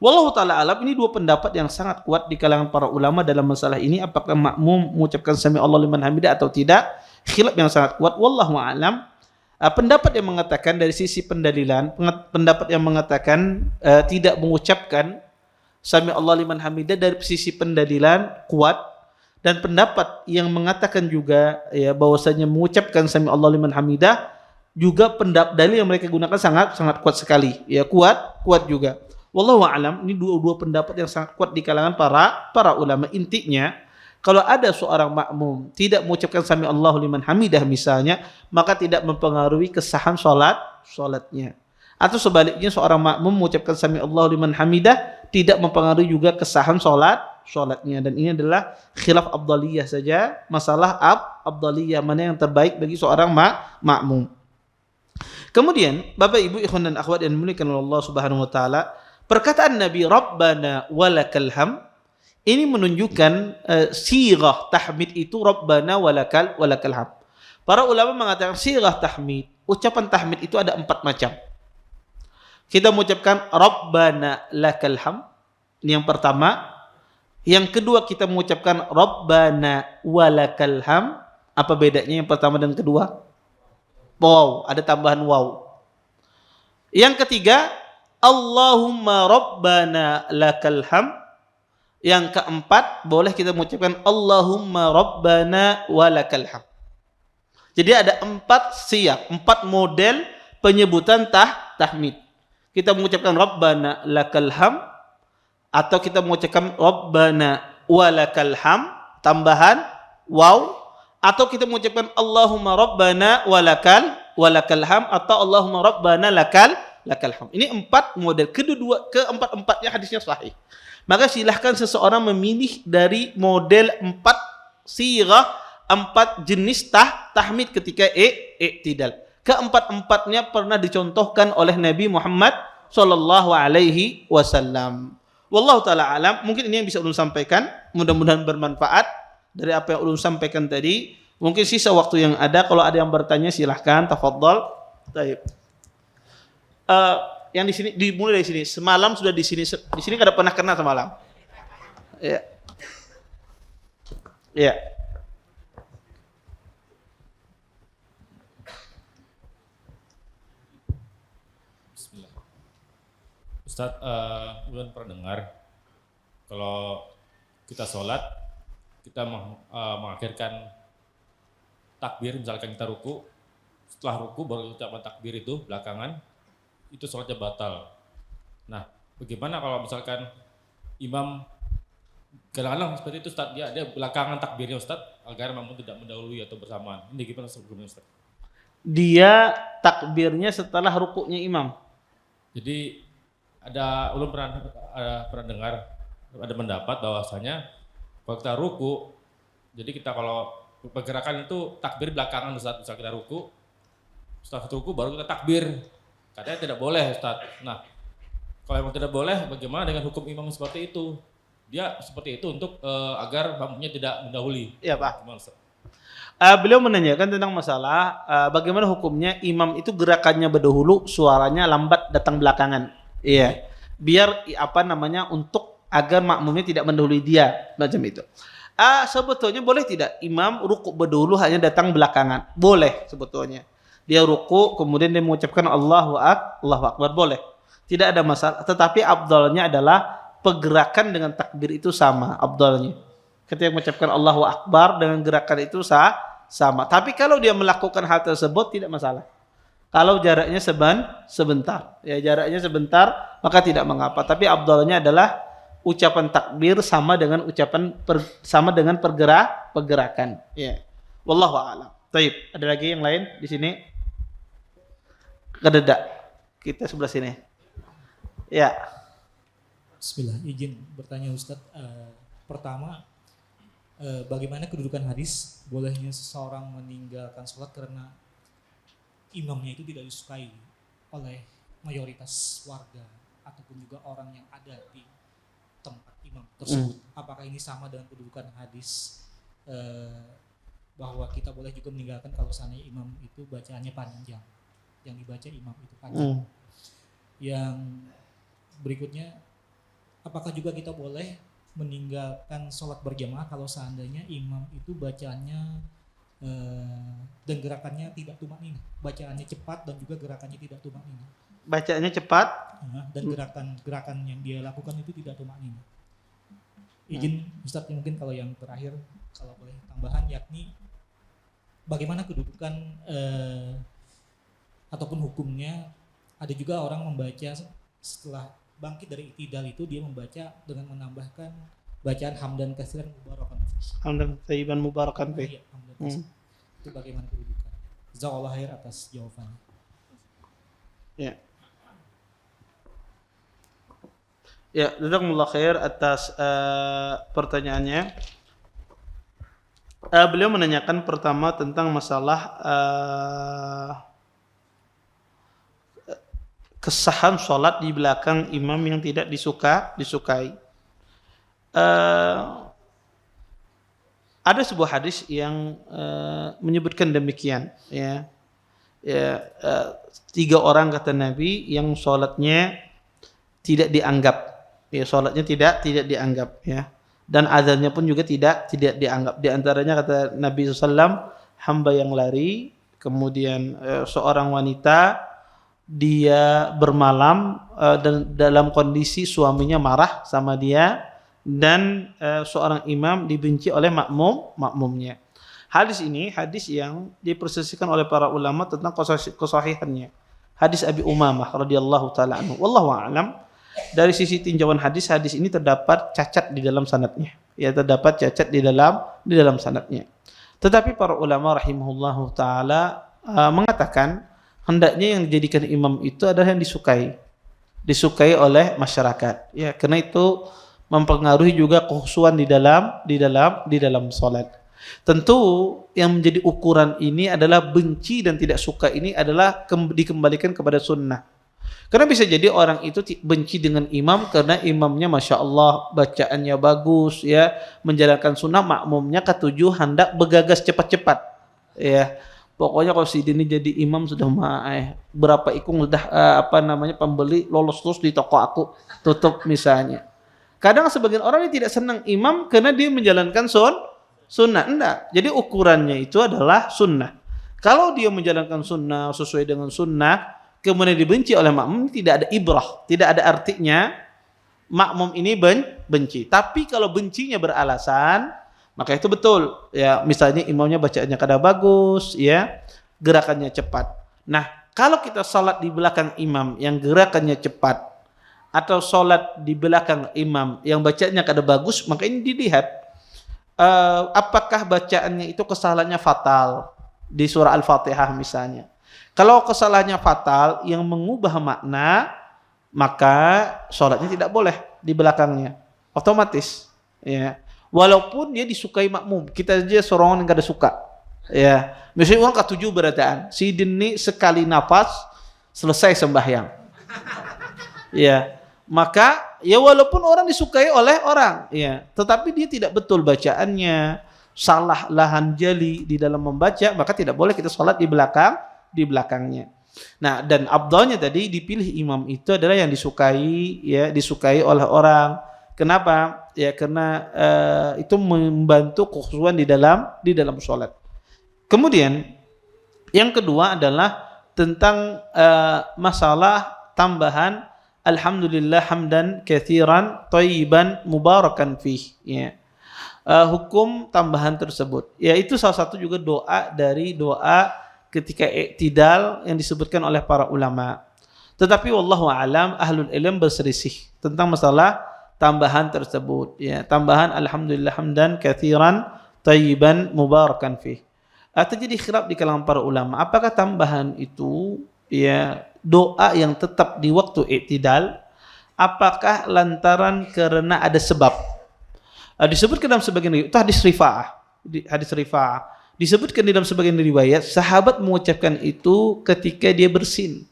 Speaker 1: Wallahu taala alam, ini dua pendapat yang sangat kuat di kalangan para ulama dalam masalah ini, apakah makmum mengucapkan sami Allah liman hamidah atau tidak. Khilaf yang sangat kuat, wallahu alam. Pendapat yang mengatakan dari sisi pendalilan, pendapat yang mengatakan tidak mengucapkan sami Allah liman hamidah dari sisi pendalilan kuat, dan pendapat yang mengatakan juga ya bahwasanya mengucapkan sami Allah liman hamidah juga dalil yang mereka gunakan sangat kuat sekali, ya kuat juga. Wallahu a'lam, ini dua pendapat yang sangat kuat di kalangan para ulama. Intinya, kalau ada seorang makmum tidak mengucapkan sami Allahu liman hamidah misalnya, maka tidak mempengaruhi kesahan salatnya. Atau sebaliknya, seorang makmum mengucapkan sami Allahu liman hamidah tidak mempengaruhi juga kesahan salatnya. Dan ini adalah khilaf afdaliyah saja, masalah afdaliyah mana yang terbaik bagi seorang makmum. Kemudian, Bapak Ibu ikhwan dan akhwat yang dimuliakan oleh Allah Subhanahu wa taala, perkataan Nabi Rabbana walakal hamd ini menunjukkan sirah tahmid itu Rabbana walakal hamd. Para ulama mengatakan sirah tahmid, ucapan tahmid itu ada 4 macam. Kita mengucapkan Rabbana lakal hamd, ini yang pertama. Yang kedua kita mengucapkan Rabbana walakal hamd. Apa bedanya yang pertama dan kedua? Waw, ada tambahan waw. Yang ketiga, Allahumma Rabbana lakal hamd. Yang keempat, boleh kita mengucapkan Allahumma Rabbana walakal hamd. Jadi ada 4 siyak, 4 model penyebutan tahmid. Kita mengucapkan Rabbana lakal hamd, atau kita mengucapkan Rabbana walakal hamd tambahan waw, atau kita mengucapkan Allahumma Rabbana walakal hamd, atau Allahumma Rabbana lakal hamd. Ini 4 model. Keempat-empatnya hadisnya sahih. Maka silahkan seseorang memilih dari model 4 sirah, 4 jenis tahmid ketika i'tidal. Keempat-empatnya pernah dicontohkan oleh Nabi Muhammad sallallahu alaihi wasallam. Wallahu taala alam. Mungkin ini yang bisa ulun sampaikan. Mudah-mudahan bermanfaat dari apa yang ulun sampaikan tadi. Mungkin sisa waktu yang ada, kalau ada yang bertanya silahkan, tafadhol. Baik. Yang di sini dimulai dari sini. Semalam sudah di sini. Di sini kada pernah kena semalam. Ya. Ya.
Speaker 2: Bismillah. Ustadz, Ulun pernah dengar kalau kita sholat, kita mengakhirkan takbir, misalkan kita ruku, setelah ruku baru ucapan takbir itu belakangan, itu sholatnya batal. Nah, bagaimana kalau misalkan imam kadang-kadang seperti itu Ustadz, dia belakangan takbirnya Ustadz agar mampu tidak mendahului atau bersamaan. Ini gimana sebelumnya Ustadz?
Speaker 1: Dia takbirnya setelah rukuknya imam.
Speaker 2: Jadi ulun pernah dengar ada pendapat bahwasanya kalau kita ruku, jadi kita kalau pergerakan itu takbir belakangan Ustaz, misal kita ruku, setelah ruku baru kita takbir. Katanya tidak boleh Ustaz. Nah, kalau memang tidak boleh, bagaimana dengan hukum imam seperti itu? Dia seperti itu untuk agar makmumnya tidak mendahului.
Speaker 1: Iya Pak.
Speaker 2: Gimana, Ustaz?
Speaker 1: Beliau menanyakan tentang masalah bagaimana hukumnya imam itu gerakannya berdahulu, suaranya lambat datang belakangan. Iya. Biar untuk agar makmumnya tidak mendahului dia, macam itu. Sebetulnya boleh tidak imam rukuk berdahulu hanya datang belakangan? Boleh sebetulnya. Dia rukuk kemudian dia mengucapkan Allahu Akbar, boleh. Tidak ada masalah, tetapi afdalnya adalah pergerakan dengan takbir itu sama afdalnya. Ketika mengucapkan Allahu Akbar dengan gerakan itu sama. Tapi kalau dia melakukan hal tersebut tidak masalah. Kalau jaraknya sebentar, ya jaraknya sebentar maka tidak mengapa. Tapi afdalnya adalah ucapan takbir sama dengan pergerakan. Ya. Wallahu a'lam. Baik, ada lagi yang lain di sini? Kededa. Kita sebelah sini. Ya.
Speaker 3: Bismillah, izin bertanya Ustadz. Pertama, bagaimana kedudukan hadis bolehnya seseorang meninggalkan sholat karena imamnya itu tidak disukai oleh mayoritas warga ataupun juga orang yang ada di tempat imam tersebut. Apakah ini sama dengan kedudukan hadis bahwa kita boleh juga meninggalkan kalau seandainya imam itu bacaannya panjang, yang dibaca imam itu panjang. Yang berikutnya, apakah juga kita boleh meninggalkan sholat berjamaah kalau seandainya imam itu bacaannya dan gerakannya tidak tumakninah, bacaannya cepat dan juga gerakannya tidak tumakninah.
Speaker 1: Bacaannya cepat
Speaker 3: Dan gerakan yang dia lakukan itu tidak tumakninah. Izin Ustadz, mungkin kalau yang terakhir kalau boleh tambahan, yakni bagaimana kedudukan ataupun hukumnya, ada juga orang membaca setelah bangkit dari i'tidal itu dia membaca dengan menambahkan bacaan hamdan katsiran mubarakan.
Speaker 1: Hamdan thayyiban mubarakan fi.
Speaker 3: Iya, hamdan katsiran. Itu bagaimana kedudukan? Jazakallahu khair atas jawabannya.
Speaker 1: Ya. Ya, jazakumullah khair atas pertanyaannya. Beliau menanyakan pertama tentang masalah kesahan sholat di belakang imam yang tidak disukai. Ada sebuah hadis yang menyebutkan demikian. Tiga orang kata Nabi yang sholatnya tidak dianggap, sholatnya tidak dianggap, dan azannya pun juga tidak dianggap. Di antaranya kata Nabi SAW, hamba yang lari, kemudian seorang wanita dia bermalam dan dalam kondisi suaminya marah sama dia, dan seorang imam dibenci oleh makmumnya. Hadis ini hadis yang dipersesikan oleh para ulama tentang kesahihannya. Hadis Abi Umamah radhiyallahu taala anhu. Wallahu a'lam. Dari sisi tinjauan hadis ini terdapat cacat di dalam sanadnya. Ya, terdapat cacat di dalam sanadnya. Tetapi para ulama rahimahullahu taala mengatakan hendaknya yang dijadikan imam itu adalah yang disukai oleh masyarakat. Ya, karena itu mempengaruhi juga kekhusyuan di dalam salat. Tentu yang menjadi ukuran ini adalah benci dan tidak suka ini adalah dikembalikan kepada sunnah. Karena bisa jadi orang itu benci dengan imam karena imamnya Masya Allah bacaannya bagus, menjalankan sunnah, makmumnya ketujuh hendak bergagas cepat-cepat, Pokoknya kalau si ini jadi imam sudah berapa ikung sudah pembeli lolos terus di toko aku tutup misalnya. Kadang sebagian orang ini tidak senang imam karena dia menjalankan sunnah. Enggak. Jadi ukurannya itu adalah sunnah. Kalau dia menjalankan sunnah sesuai dengan sunnah, kemudian dibenci oleh makmum, tidak ada ibrah, tidak ada artinya makmum ini benci. Tapi kalau bencinya beralasan, maka itu betul. Ya, misalnya imamnya bacaannya kada bagus, ya, gerakannya cepat. Nah, kalau kita salat di belakang imam yang gerakannya cepat, atau salat di belakang imam yang bacaannya kada bagus, maka ini dilihat apakah bacaannya itu kesalahannya fatal di surah Al-Fatihah misalnya. Kalau kesalahannya fatal yang mengubah makna, maka sholatnya tidak boleh di belakangnya, otomatis. Ya, walaupun dia disukai makmum, kita aja sorongan yang kada suka. Ya, misalnya orang ketujuh berataan, si dini sekali nafas selesai sembahyang. Ya, maka ya walaupun orang disukai oleh orang, ya, tetapi dia tidak betul bacaannya, salah lahan jali di dalam membaca, maka tidak boleh kita sholat di belakangnya. Nah, dan afdalnya tadi dipilih imam itu adalah yang disukai oleh orang. Kenapa? Ya karena itu membantu kekhusyuan di dalam sholat. Kemudian yang kedua adalah tentang masalah tambahan alhamdulillah hamdan katsiran thayyiban mubarakan fih, ya. Hukum tambahan tersebut yaitu salah satu juga doa dari doa ketika i'tidal yang disebutkan oleh para ulama. Tetapi wallahu alam ahlul ilm berselisih tentang masalah tambahan tersebut, ya. Tambahan alhamdulillah hamdan katsiran thayyiban mubarakan fih. Terjadi khilaf di kalangan para ulama, apakah tambahan itu ya doa yang tetap di waktu i'tidal, apakah lantaran karena ada sebab. Disebutkan dalam sebagian riwayat, itu hadis rifa'ah. Disebutkan di dalam sebagian riwayat, sahabat mengucapkan itu ketika dia bersin.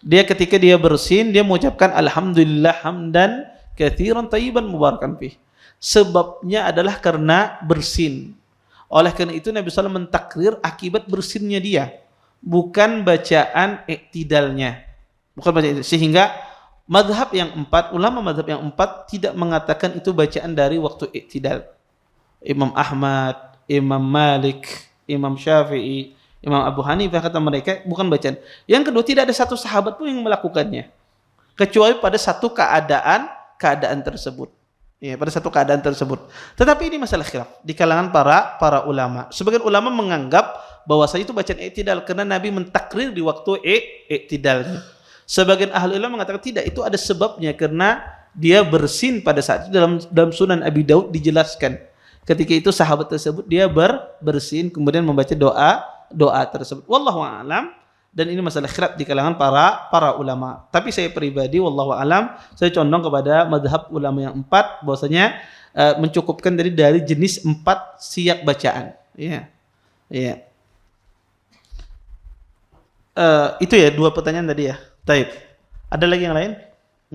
Speaker 1: Ketika dia bersin, dia mengucapkan alhamdulillah hamdan katsiran thayyiban mubarakan fih. Sebabnya adalah karena bersin. Oleh karena itu Nabi SAW mentakrir akibat bersinnya dia, bukan bacaan i'tidalnya. Sehingga ulama mazhab yang empat tidak mengatakan itu bacaan dari waktu i'tidal. Imam Ahmad, Imam Malik, Imam Syafi'i, Imam Abu Hanifah kata mereka bukan bacaan. Yang kedua, tidak ada satu sahabat pun yang melakukannya kecuali pada satu keadaan tersebut. Ya, pada satu keadaan tersebut. Tetapi ini masalah khilaf di kalangan para ulama. Sebagian ulama menganggap bahwasanya itu bacaan i'tidal karena Nabi mentakrir di waktu i'tidalnya. Sebagian ahli ulama mengatakan tidak, itu ada sebabnya karena dia bersin pada saat itu. Dalam Sunan Abi Daud dijelaskan. Ketika itu sahabat tersebut dia bersin kemudian membaca doa tersebut. Wallahu a'lam. Dan ini masalah khilaf di kalangan para ulama. Tapi saya pribadi wallahu a'lam, saya condong kepada mazhab ulama yang empat, bahwasanya mencukupkan dari jenis 4 siyak bacaan. Iya. Iya. Itu ya 2 pertanyaan tadi ya. Taib. Ada lagi yang lain?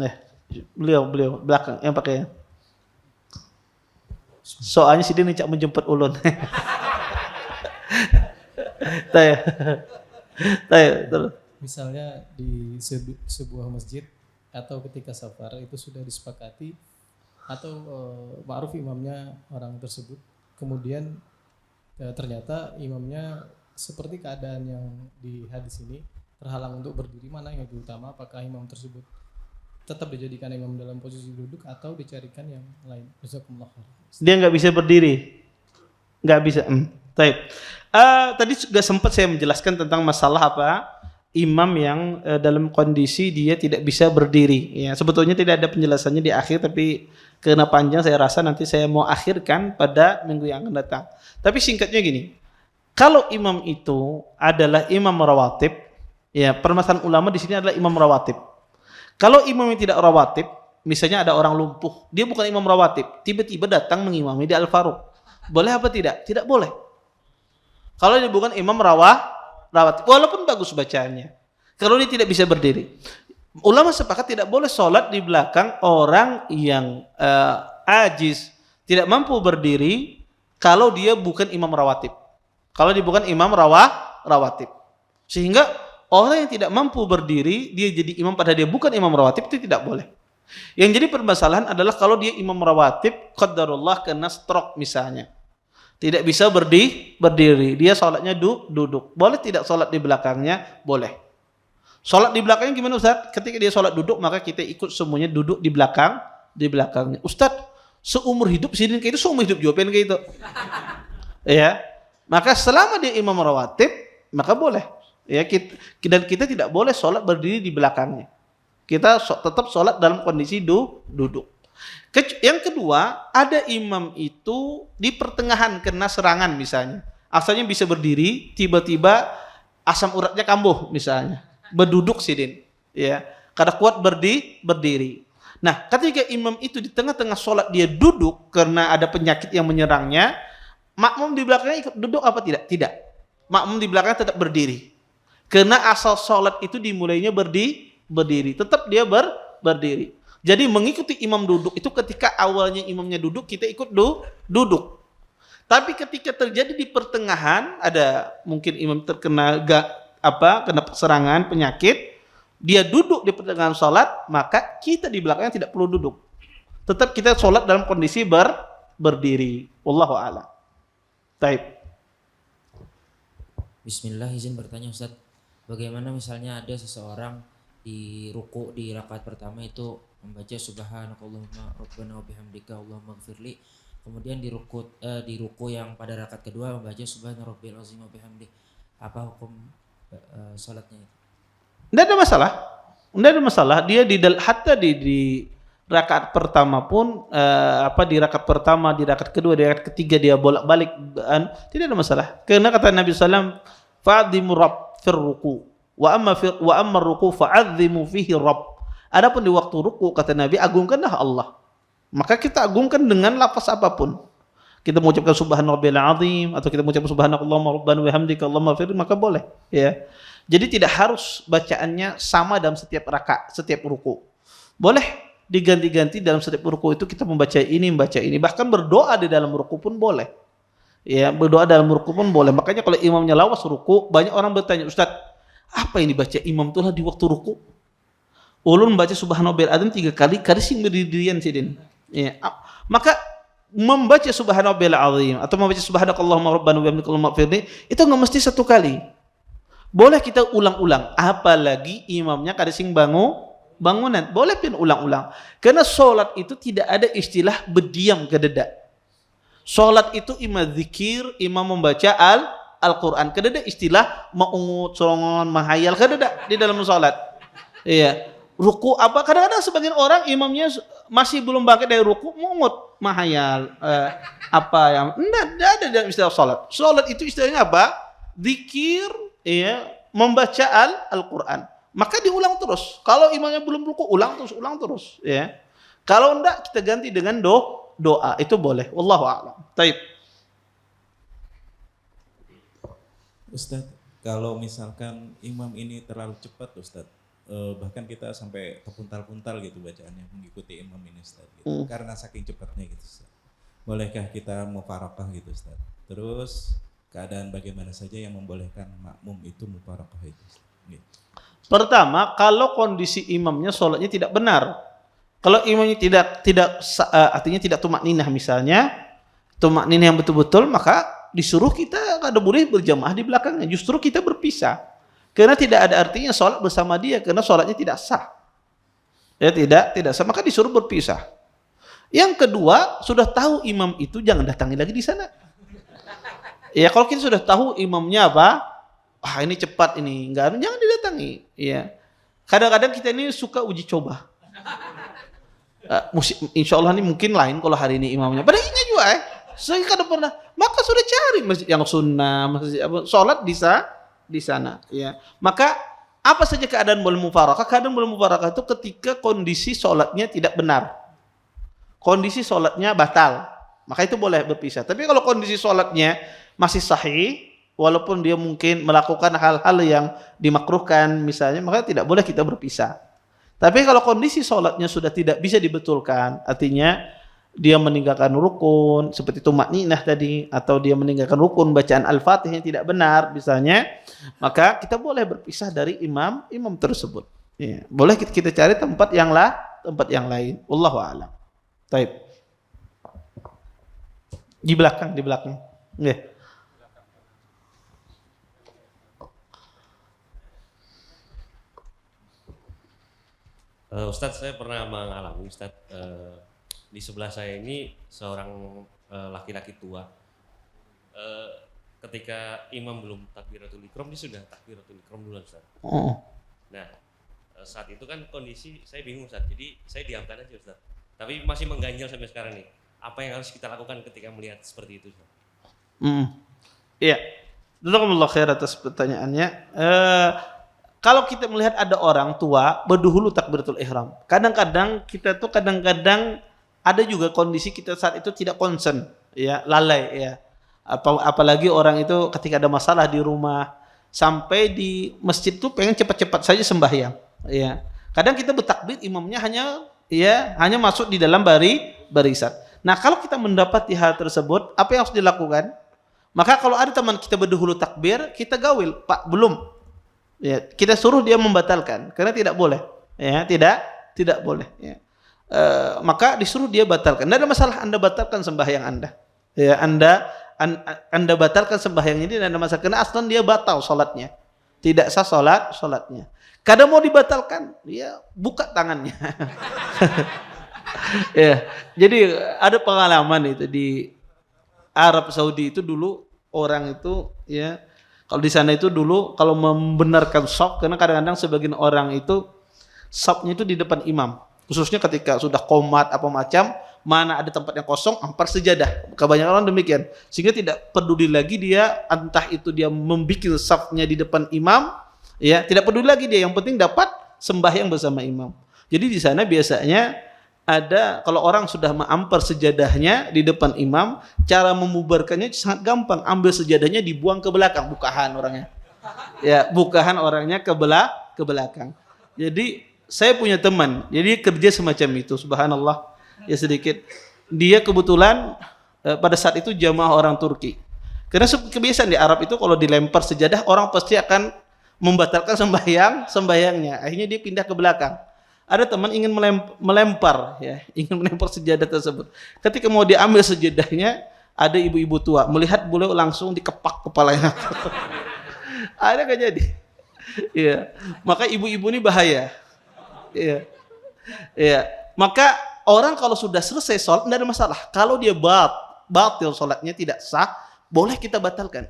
Speaker 1: Nggak. Beliau belakang yang pakai. Soalnya si dia cak menjemput ulun. Taib.
Speaker 4: Misalnya di sebuah masjid atau ketika safar itu sudah disepakati atau ma'ruf imamnya orang tersebut, kemudian ternyata imamnya seperti keadaan yang di hadis ini terhalang untuk berdiri, mana yang lebih utama? Apakah imam tersebut tetap dijadikan imam dalam posisi duduk atau dicarikan yang lain? Jazakumullah khair.
Speaker 1: Dia nggak bisa berdiri, nggak bisa. Taib. Tadi sudah sempat saya menjelaskan tentang masalah imam yang dalam kondisi dia tidak bisa berdiri. Ya, sebetulnya tidak ada penjelasannya di akhir, tapi karena panjang saya rasa nanti saya mau akhirkan pada minggu yang akan datang. Tapi singkatnya gini, kalau imam itu adalah imam rawatib, ya permasalahan ulama di sini adalah imam rawatib. Kalau imam yang tidak rawatib, misalnya ada orang lumpuh, dia bukan imam rawatib, tiba-tiba datang mengimami di Al-Faruq, boleh apa tidak? Tidak boleh. Kalau dia bukan imam rawatib, walaupun bagus bacaannya, kalau dia tidak bisa berdiri, ulama sepakat tidak boleh sholat di belakang orang yang ajiz, tidak mampu berdiri, kalau dia bukan imam rawatib. Kalau dia bukan imam rawatib. Sehingga orang yang tidak mampu berdiri, dia jadi imam padahal dia bukan imam rawatib, itu tidak boleh. Yang jadi permasalahan adalah kalau dia imam rawatib, qadarullah kena stroke misalnya. Tidak bisa berdiri, dia sholatnya duduk. Boleh tidak sholat di belakangnya? Boleh. Sholat di belakangnya gimana Ustaz? Ketika dia sholat duduk, maka kita ikut semuanya duduk di belakangnya. Ustaz, seumur hidup sidin kayak itu, seumur hidup jawaban kayak itu. Ya. Maka selama dia imam rawatib, maka boleh. Ya, dan kita tidak boleh sholat berdiri di belakangnya. Kita tetap sholat dalam kondisi duduk. Yang kedua, ada imam itu di pertengahan kena serangan misalnya. Asalnya bisa berdiri, tiba-tiba asam uratnya kambuh misalnya. Berduduk sidin. Ya, kada kuat berdiri. Nah, ketika imam itu di tengah-tengah sholat dia duduk karena ada penyakit yang menyerangnya, makmum di belakangnya ikut duduk apa tidak? Tidak. Makmum di belakangnya tetap berdiri. Karena asal sholat itu dimulainya berdiri. Tetap dia berdiri. Jadi mengikuti imam duduk itu ketika awalnya imamnya duduk, kita ikut duduk. Tapi ketika terjadi di pertengahan, ada mungkin imam terkena kena serangan penyakit, dia duduk di pertengahan sholat, maka kita di belakangnya tidak perlu duduk. Tetap kita sholat dalam kondisi berdiri. Wallahu a'lam. Taib.
Speaker 5: Bismillah, izin bertanya Ustaz. Bagaimana misalnya ada seseorang di ruku di rakaat pertama itu membaca subhanakallahumma rabbana wa bihamdika allahumma ighfirli. Kemudian di ruku yang pada rakaat kedua membaca subhana rabbil azim wa bihamdi. Apa hukum salatnya itu?
Speaker 1: Tidak ada masalah. Dia hatta di rakaat pertama pun di rakaat pertama, di rakaat kedua, di rakaat ketiga dia bolak-balik tidak ada masalah. Karena kata Nabi sallallahu fa'adhimu rabb fir ruku wa amma ruku fa'adhimu fihi rabb. Adapun di waktu ruku kata Nabi, agungkanlah Allah. Maka kita agungkan dengan lafaz apapun. Kita mengucapkan subhanarabbiyal azim atau kita mengucapkan subhanakallahumma rabbana wa bihamdika allahumma ighfir, maka boleh, ya. Jadi tidak harus bacaannya sama dalam setiap rakaat, setiap ruku. Boleh diganti-ganti dalam setiap ruku itu kita membaca ini. Bahkan berdoa di dalam ruku pun boleh. Ya, berdoa dalam ruku pun boleh. Makanya kalau imamnya lawas ruku, banyak orang bertanya, Ustaz, apa yang dibaca imam itulah di waktu ruku? Ulun membaca subhanarabbiyal azim 3 kali, kadang berdirian sidin. Ya. Maka membaca subhanarabbiyal azim atau membaca subhanakallahumma rabbana wa bihamdika allahumma ighfirli itu enggak mesti 1 kali. Boleh kita ulang-ulang, apalagi imamnya kadang bangunan, boleh pun ulang-ulang. Karena sholat itu tidak ada istilah berdiam kededa. Sholat itu imam zikir, imam membaca Al-Quran. Kededa istilah maungut, sorongan, mahayal, kededa di dalam sholat. Iya. Ruku apa? Kadang-kadang sebagian orang imamnya masih belum bangkit dari ruku, mungut, mahayal, enggak ada istilah sholat. Sholat itu istilahnya apa? Zikir, ya, membaca Al-Quran. Maka diulang terus. Kalau imamnya belum ruku, ulang terus, ya. Kalau enggak, kita ganti dengan doa. Itu boleh. Wallahu a'lam. Taib.
Speaker 6: Ustaz, kalau misalkan imam ini terlalu cepat, Ustaz, bahkan kita sampai kepuntal-puntal gitu bacaannya mengikuti imam ini, Ustaz, gitu. Karena saking cepatnya gitu, Ustaz. Bolehkah kita mufarakah gitu, Ustaz? Terus keadaan bagaimana saja yang membolehkan makmum itu mufarakah itu, Ustaz? Gitu.
Speaker 1: Pertama, kalau kondisi imamnya sholatnya tidak benar. Kalau imamnya artinya tidak tumakninah misalnya, tumakninah yang betul-betul, maka disuruh kita kada boleh berjamaah di belakangnya. Justru kita berpisah. Karena tidak ada artinya sholat bersama dia, karena sholatnya tidak sah. Ya, tidak sah, maka disuruh berpisah. Yang kedua, sudah tahu imam itu jangan datangi lagi di sana. Ya, kalau kita sudah tahu imamnya apa, ini cepat ini, jangan didatangi. Ya. Kadang-kadang kita ini suka uji coba. Insya Allah ini mungkin lain kalau hari ini imamnya. Padahal ini juga saya kadang pernah. Maka sudah cari masjid yang sunnah, masjid sholat di sana. Ya. Maka apa saja keadaan boleh mufarakah? Keadaan boleh mufarakah itu ketika kondisi sholatnya tidak benar. Kondisi sholatnya batal. Maka itu boleh berpisah. Tapi kalau kondisi sholatnya masih sahih, walaupun dia mungkin melakukan hal-hal yang dimakruhkan misalnya, maka tidak boleh kita berpisah. Tapi kalau kondisi sholatnya sudah tidak bisa dibetulkan, artinya dia meninggalkan rukun seperti tumakninah tadi, atau dia meninggalkan rukun bacaan Al-Fatihah yang tidak benar misalnya, maka kita boleh berpisah dari imam tersebut. Ya, boleh kita cari tempat yang lain. Wallahu a'lam. Taib. Di belakang. Nggih.
Speaker 7: Ustadz, saya pernah mengalami Ustadz, di sebelah saya ini seorang laki-laki tua. Ketika imam belum takbiratul ihram, dia sudah takbiratul ihram duluan Ustadz.
Speaker 1: Oh.
Speaker 7: Nah, saat itu kan kondisi saya bingung Ustadz, jadi saya diamkan aja Ustadz. Tapi masih mengganjal sampai sekarang nih. Apa yang harus kita lakukan ketika melihat seperti itu Ustadz?
Speaker 1: Iya. Jazakumullah khair atas pertanyaannya. Kalau kita melihat ada orang tua berdahulu takbiratul ihram, kadang-kadang ada juga kondisi kita saat itu tidak concern, ya, lalai, ya. Apalagi orang itu ketika ada masalah di rumah, sampai di masjid itu pengen cepat-cepat saja sembahyang, ya. Kadang kita bertakbir, imamnya hanya masuk di dalam barisan. Nah, kalau kita mendapati hal tersebut, apa yang harus dilakukan? Maka kalau ada teman kita berdahulu takbir, kita gawil, Pak, belum. Ya, kita suruh dia membatalkan karena tidak boleh, ya, tidak boleh, ya. Maka disuruh dia batalkan. Tidak ada masalah Anda batalkan sembahyang Anda, ya, Anda batalkan sembahyang ini, tidak ada masalah karena aslan dia batal salatnya, tidak sah salatnya. Kadang mau dibatalkan, ya buka tangannya. Ya, jadi ada pengalaman itu di Arab Saudi itu dulu, orang itu, ya, kalau di sana itu dulu kalau membenarkan shaf, karena kadang-kadang sebagian orang itu shafnya itu di depan imam, khususnya ketika sudah qomat apa macam, mana ada tempat yang kosong, ampar sejadah. Kebanyakan orang demikian, sehingga tidak peduli lagi dia, entah itu dia membikin shafnya di depan imam, ya, tidak peduli lagi dia, yang penting dapat sembahyang bersama imam. Jadi di sana biasanya ada, kalau orang sudah mengampar sejadahnya di depan imam, cara membubarkannya sangat gampang. Ambil sejadahnya, dibuang ke belakang, bukahan orangnya. Ya, bukahan orangnya ke belakang. Jadi saya punya teman, jadi kerja semacam itu, subhanallah. Ya sedikit. Dia kebetulan pada saat itu jamaah orang Turki. Karena kebiasaan di Arab itu kalau dilempar sejadah, orang pasti akan membatalkan sembahyangnya. Akhirnya dia pindah ke belakang. Ada teman ingin melempar sejadah tersebut. Ketika mau diambil sejadahnya, ada ibu-ibu tua melihat beliau langsung dikepak kepalanya. Ada nggak jadi? Iya. Maka ibu-ibu ini bahaya. Iya. Iya. Maka orang kalau sudah selesai sholat tidak ada masalah. Kalau dia batil sholatnya tidak sah, boleh kita batalkan.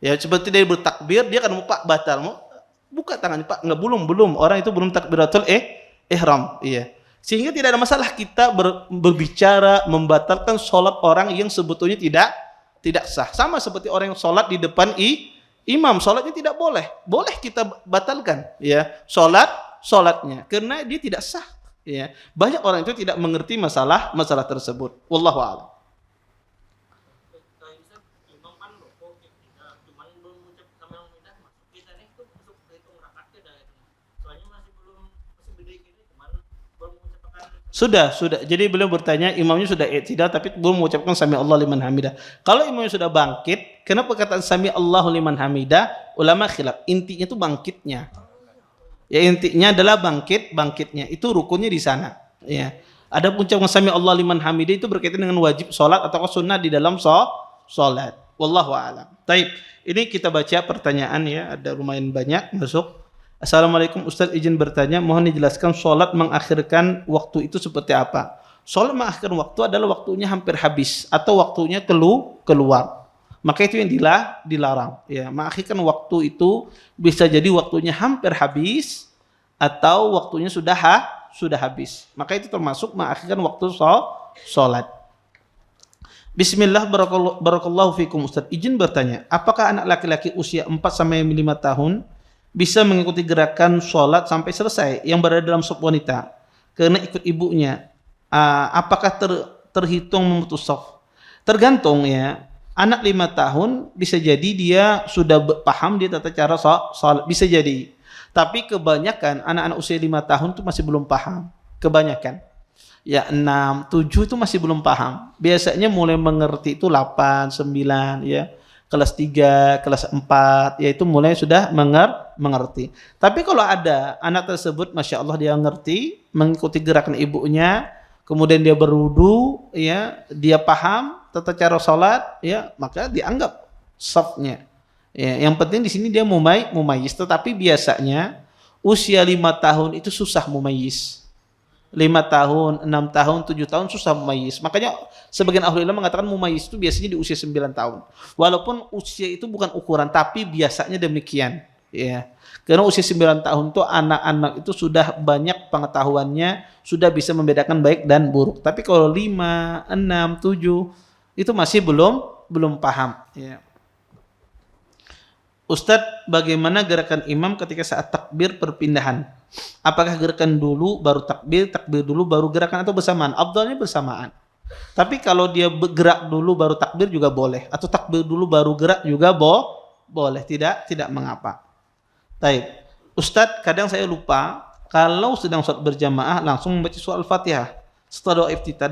Speaker 1: Ya, seperti dia bertakbir, dia kan mau Pak batal, mau buka tangan Pak, enggak, belum, orang itu belum takbiratul ihram, iya. Sehingga tidak ada masalah kita berbicara membatalkan sholat orang yang sebetulnya tidak sah. Sama seperti orang yang sholat di depan imam, sholatnya tidak boleh kita batalkan, ya, sholatnya karena dia tidak sah, ya. Banyak orang itu tidak mengerti masalah tersebut. Wallahu a'lam. Sudah. Jadi beliau bertanya, imamnya sudah i'tidal tapi belum mengucapkan sami Allah liman hamidah. Kalau imamnya sudah bangkit, kenapa perkataan sami Allahu liman hamidah? Ulama khilaf. Intinya itu bangkitnya. Ya, intinya adalah bangkitnya. Itu rukunnya di sana, ya. Ada ucapan sami Allah liman hamidah itu berkaitan dengan wajib salat atau sunnah di dalam salat. Wallahu a'lam. Taib. Ini kita baca pertanyaan, ya, ada lumayan banyak masuk. Assalamualaikum Ustaz, izin bertanya, mohon dijelaskan sholat mengakhirkan waktu itu seperti apa? Sholat mengakhirkan waktu adalah waktunya hampir habis atau waktunya keluar. Maka itu yang dilarang. Ya, mengakhirkan waktu itu bisa jadi waktunya hampir habis atau waktunya sudah habis. Maka itu termasuk mengakhirkan waktu sholat. Bismillah, barakallahu fikum Ustaz. Izin bertanya, apakah anak laki-laki usia 4-5 tahun bisa mengikuti gerakan sholat sampai selesai yang berada dalam shaf wanita karena ikut ibunya? Apakah terhitung memutus shaf? Tergantung, ya. Anak 5 tahun bisa jadi dia sudah paham dia tata cara sholat, bisa jadi. Tapi kebanyakan anak-anak usia 5 tahun itu masih belum paham. Kebanyakan. ya 6, 7 itu masih belum paham. Biasanya mulai mengerti itu 8, 9 ya. Kelas 3, kelas 4 ya itu mulai sudah mengerti. Tapi kalau ada anak tersebut Masya Allah dia ngerti, mengikuti gerakan ibunya, kemudian dia berwudu ya, dia paham tata cara sholat ya, maka dianggap safnya. Ya, yang penting di sini dia mumayyiz, tetapi biasanya usia 5 tahun itu susah mumayyiz. 5 tahun, 6 tahun, 7 tahun susah mumayyiz. Makanya sebagian ahli ilmu mengatakan mumayyiz itu biasanya di usia 9 tahun. Walaupun usia itu bukan ukuran, tapi biasanya demikian. Ya. Karena usia 9 tahun itu anak-anak itu sudah banyak pengetahuannya, sudah bisa membedakan baik dan buruk. Tapi kalau 5, 6, 7 itu masih belum paham. Ya. Ustadz, bagaimana gerakan imam ketika saat takbir perpindahan? Apakah gerakan dulu baru takbir, takbir dulu baru gerakan atau bersamaan? Afdalnya bersamaan. Tapi kalau dia bergerak dulu baru takbir juga boleh, atau takbir dulu baru gerak juga boleh, tidak mengapa. Taib. Ustadz, kadang saya lupa kalau sedang sholat berjamaah langsung membaca surah Al-Fatihah setelah doa iftitah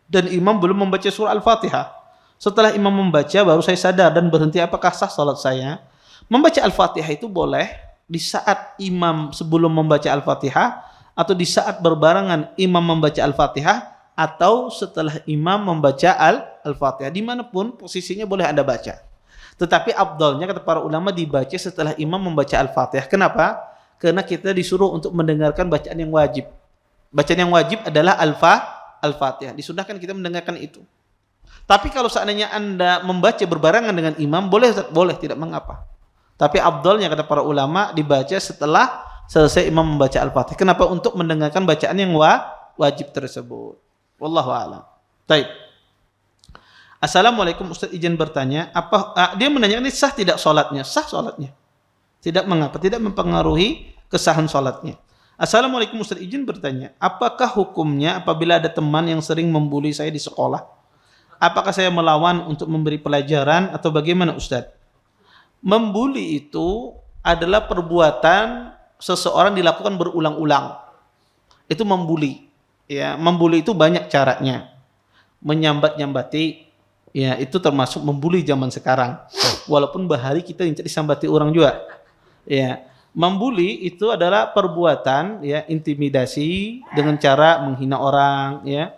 Speaker 1: dan imam belum membaca surah Al-Fatihah. Setelah imam membaca baru saya sadar dan berhenti, apakah sah salat saya? Membaca Al-Fatihah itu boleh di saat imam sebelum membaca Al-Fatihah, atau di saat berbarengan imam membaca Al-Fatihah, atau setelah imam membaca Al-Fatihah. Dimanapun posisinya boleh Anda baca. Tetapi afdalnya kata para ulama dibaca setelah imam membaca Al-Fatihah. Kenapa? Karena kita disuruh untuk mendengarkan bacaan yang wajib. Bacaan yang wajib adalah Al-Fatihah. Disunahkan kita mendengarkan itu. Tapi kalau seandainya Anda membaca berbarengan dengan imam, boleh tidak mengapa. Tapi afdalnya kata para ulama dibaca setelah selesai imam membaca Al-Fatihah. Kenapa? Untuk mendengarkan bacaan yang wajib tersebut. Wallahu a'lam. Baik. Assalamualaikum, Ustaz, izin bertanya, dia menanyakan ini sah tidak sholatnya? Sah sholatnya. Tidak mengapa, tidak mempengaruhi kesahan sholatnya. Assalamualaikum, Ustaz, izin bertanya, apakah hukumnya apabila ada teman yang sering membuli saya di sekolah? Apakah saya melawan untuk memberi pelajaran atau bagaimana, Ustaz? Membuli itu adalah perbuatan seseorang dilakukan berulang-ulang. Itu membuli. Ya, membuli itu banyak caranya. Menyambat-nyambati, ya itu termasuk membuli zaman sekarang. Walaupun bahari kita disambati orang juga. Ya, membuli itu adalah perbuatan ya intimidasi dengan cara menghina orang, ya.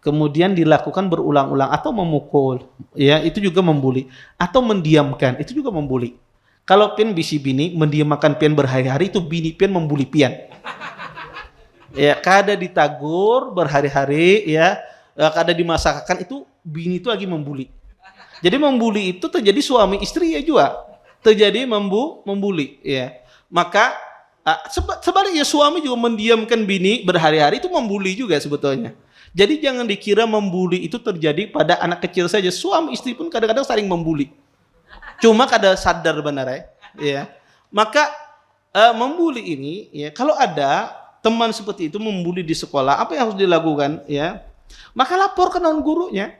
Speaker 1: Kemudian dilakukan berulang-ulang, atau memukul, ya itu juga membuli, atau mendiamkan, itu juga membuli. Kalau pian bisi bini mendiamkan pian berhari-hari, itu bini pian membuli pian. Ya, kada ditagur berhari-hari, ya kada dimasakkan, itu bini itu lagi membuli. Jadi membuli itu terjadi suami istri ya juga, terjadi membuli, ya. Maka sebaliknya suami juga mendiamkan bini berhari-hari, itu membuli juga sebetulnya. Jadi jangan dikira membuli itu terjadi pada anak kecil saja. Suami istri pun kadang-kadang saling membuli. Cuma kada sadar benar ya. Maka membuli ini ya, kalau ada teman seperti itu membuli di sekolah, apa yang harus dilakukan ya? Maka laporkan lawan gurunya.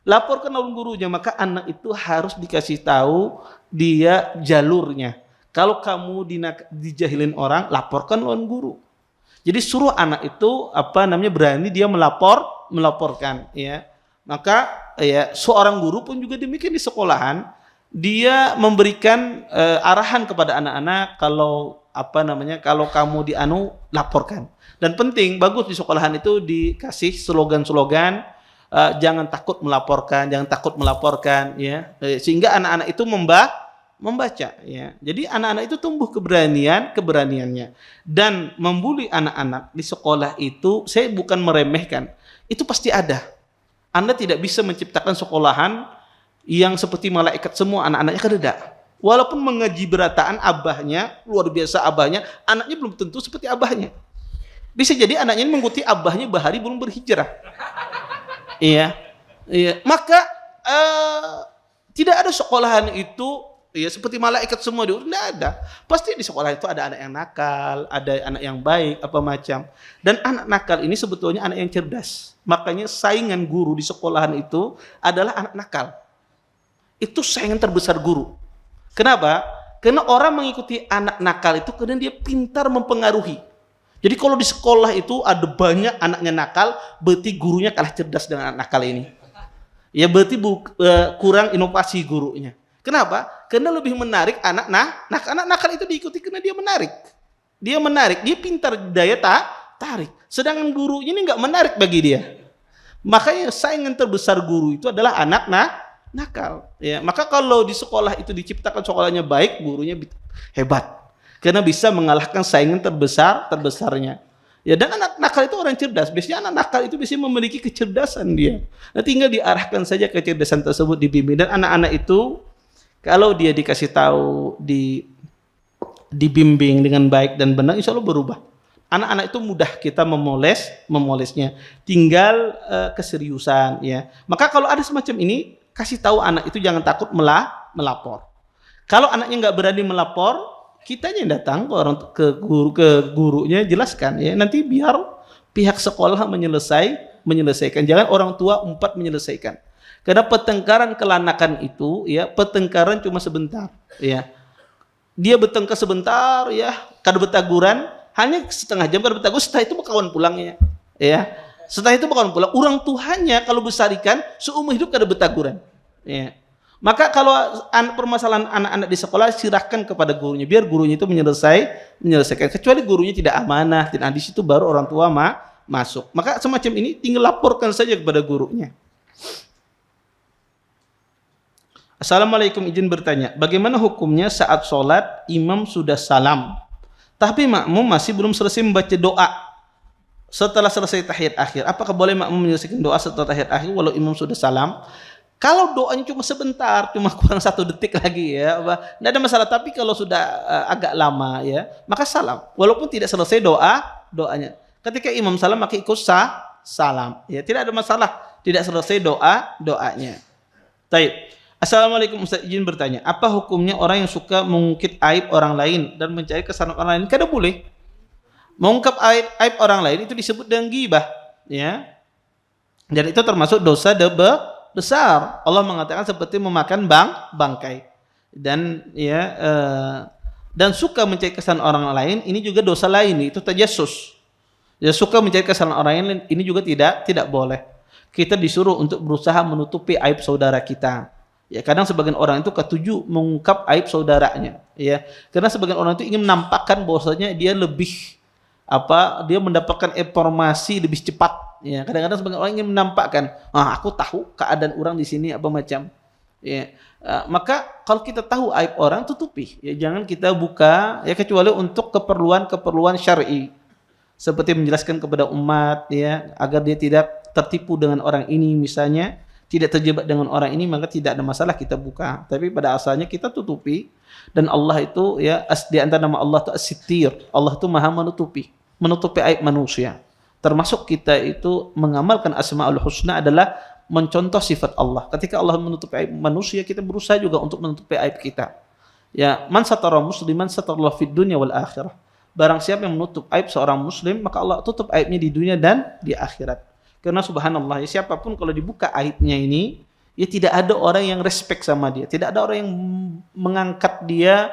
Speaker 1: Laporkan lawan gurunya, maka anak itu harus dikasih tahu dia jalurnya. Kalau kamu dijahilin orang, laporkan lawan guru. Jadi suruh anak itu berani dia melaporkan ya. Maka ya seorang guru pun juga demikian di sekolahan, dia memberikan arahan kepada anak-anak kalau kalau kamu laporkan. Dan penting bagus di sekolahan itu dikasih slogan-slogan jangan takut melaporkan ya. Sehingga anak-anak itu membaca ya. Jadi anak-anak itu tumbuh keberaniannya. Dan membuli anak-anak di sekolah itu saya bukan meremehkan. Itu pasti ada. Anda tidak bisa menciptakan sekolahan yang seperti malaikat semua anak-anaknya kada. Walaupun mengaji berataan abahnya, luar biasa abahnya, anaknya belum tentu seperti abahnya. Bisa jadi anaknya mengikuti abahnya bahari belum berhijrah. Iya. Maka tidak ada sekolahan itu ya seperti malaikat semua, tidak ada. Pasti di sekolah itu ada anak yang nakal, ada anak yang baik, apa macam. Dan anak nakal ini sebetulnya anak yang cerdas. Makanya saingan guru di sekolahan itu adalah anak nakal. Itu saingan terbesar guru. Kenapa? Karena orang mengikuti anak nakal itu karena dia pintar mempengaruhi. Jadi kalau di sekolah itu ada banyak anaknya nakal, berarti gurunya kalah cerdas dengan anak nakal ini. Ya berarti kurang inovasi gurunya. Kenapa? Karena lebih menarik anak nakal itu diikuti karena dia menarik. Dia pintar daya tarik. Sedangkan gurunya ini nggak menarik bagi dia. Makanya saingan terbesar guru itu adalah anak nakal. Ya, maka kalau di sekolah itu diciptakan sekolahnya baik, gurunya hebat. Karena bisa mengalahkan saingan terbesarnya. Ya, dan anak nakal itu orang cerdas. Biasanya anak nakal itu bisa memiliki kecerdasan dia. Nah, tinggal diarahkan saja kecerdasan tersebut, dibimbing. Dan anak-anak itu kalau dia dikasih tahu, dibimbing dengan baik dan benar, insya Allah berubah. Anak-anak itu mudah kita memolesnya. Tinggal keseriusan, ya. Maka kalau ada semacam ini, kasih tahu anak itu jangan takut melapor. Kalau anaknya nggak berani melapor, kitanya yang datang ke gurunya, jelaskan, ya. Nanti biar pihak sekolah menyelesaikan. Jangan orang tua umpat menyelesaikan. Karena pertengkaran kelanakan itu, ya, pertengkaran cuma sebentar, ya. Dia bertengkar sebentar, ya, kada bertaguran, hanya setengah jam kada bertagur, setelah itu berkawan pulangnya, ya. Setelah itu berkawan pulang. Orang tuanya kalau besarikan seumur hidup kada bertaguran, ya. Maka kalau permasalahan anak-anak di sekolah, silahkan kepada gurunya, biar gurunya itu menyelesaikan. Kecuali gurunya tidak amanah, tidak, di situ baru orang tua masuk. Maka semacam ini tinggal laporkan saja kepada gurunya. Assalamualaikum, izin bertanya, bagaimana hukumnya saat sholat imam sudah salam, tapi makmum masih belum selesai membaca doa setelah selesai tahiyat akhir? Apakah boleh makmum menyelesaikan doa setelah tahiyat akhir walau imam sudah salam? Kalau doanya cuma sebentar, cuma kurang 1 detik lagi, ya, tidak ada masalah. Tapi kalau sudah agak lama, ya, maka salam. Walaupun tidak selesai doanya. Ketika imam salam, maka ikut salam. Ya, tidak ada masalah. Tidak selesai doanya. Baik. Assalamualaikum, Ustaz, izin bertanya, apa hukumnya orang yang suka mengungkit aib orang lain dan mencari kesalahan orang lain? Kada boleh. Mengungkap aib orang lain itu disebut dengan ghibah, ya. Dan itu termasuk dosa besar. Allah mengatakan seperti memakan bangkai. Dan ya dan suka mencari kesalahan orang lain, ini juga dosa lain, itu tajassus. Ya, suka mencari kesalahan orang lain ini juga tidak boleh. Kita disuruh untuk berusaha menutupi aib saudara kita. Ya, kadang sebagian orang itu ketujuh mengungkap aib saudaranya, ya. Karena sebagian orang itu ingin menampakkan bahwasanya dia dia mendapatkan informasi lebih cepat. Ya, kadang-kadang sebagian orang ingin menampakkan, aku tahu keadaan orang di sini apa macam. Ya, maka kalau kita tahu aib orang, tutupi. Ya, jangan kita buka, ya, kecuali untuk keperluan syar'i, seperti menjelaskan kepada umat, ya, agar dia tidak tertipu dengan orang ini, misalnya, tidak terjebak dengan orang ini, maka tidak ada masalah kita buka. Tapi pada asalnya kita tutupi. Dan Allah itu, ya, di antara nama Allah itu As-Sittir. Allah itu Maha menutupi aib manusia. Termasuk kita itu mengamalkan Asmaul Husna adalah mencontoh sifat Allah. Ketika Allah menutupi aib manusia, kita berusaha juga untuk menutupi aib kita. Ya, man satara musliman satarallahu fid dunya wal akhirah. Barang siapa yang menutup aib seorang muslim, maka Allah tutup aibnya di dunia dan di akhirat. Karena subhanallah, ya, siapapun kalau dibuka aibnya ini, ya, tidak ada orang yang respect sama dia, tidak ada orang yang mengangkat dia,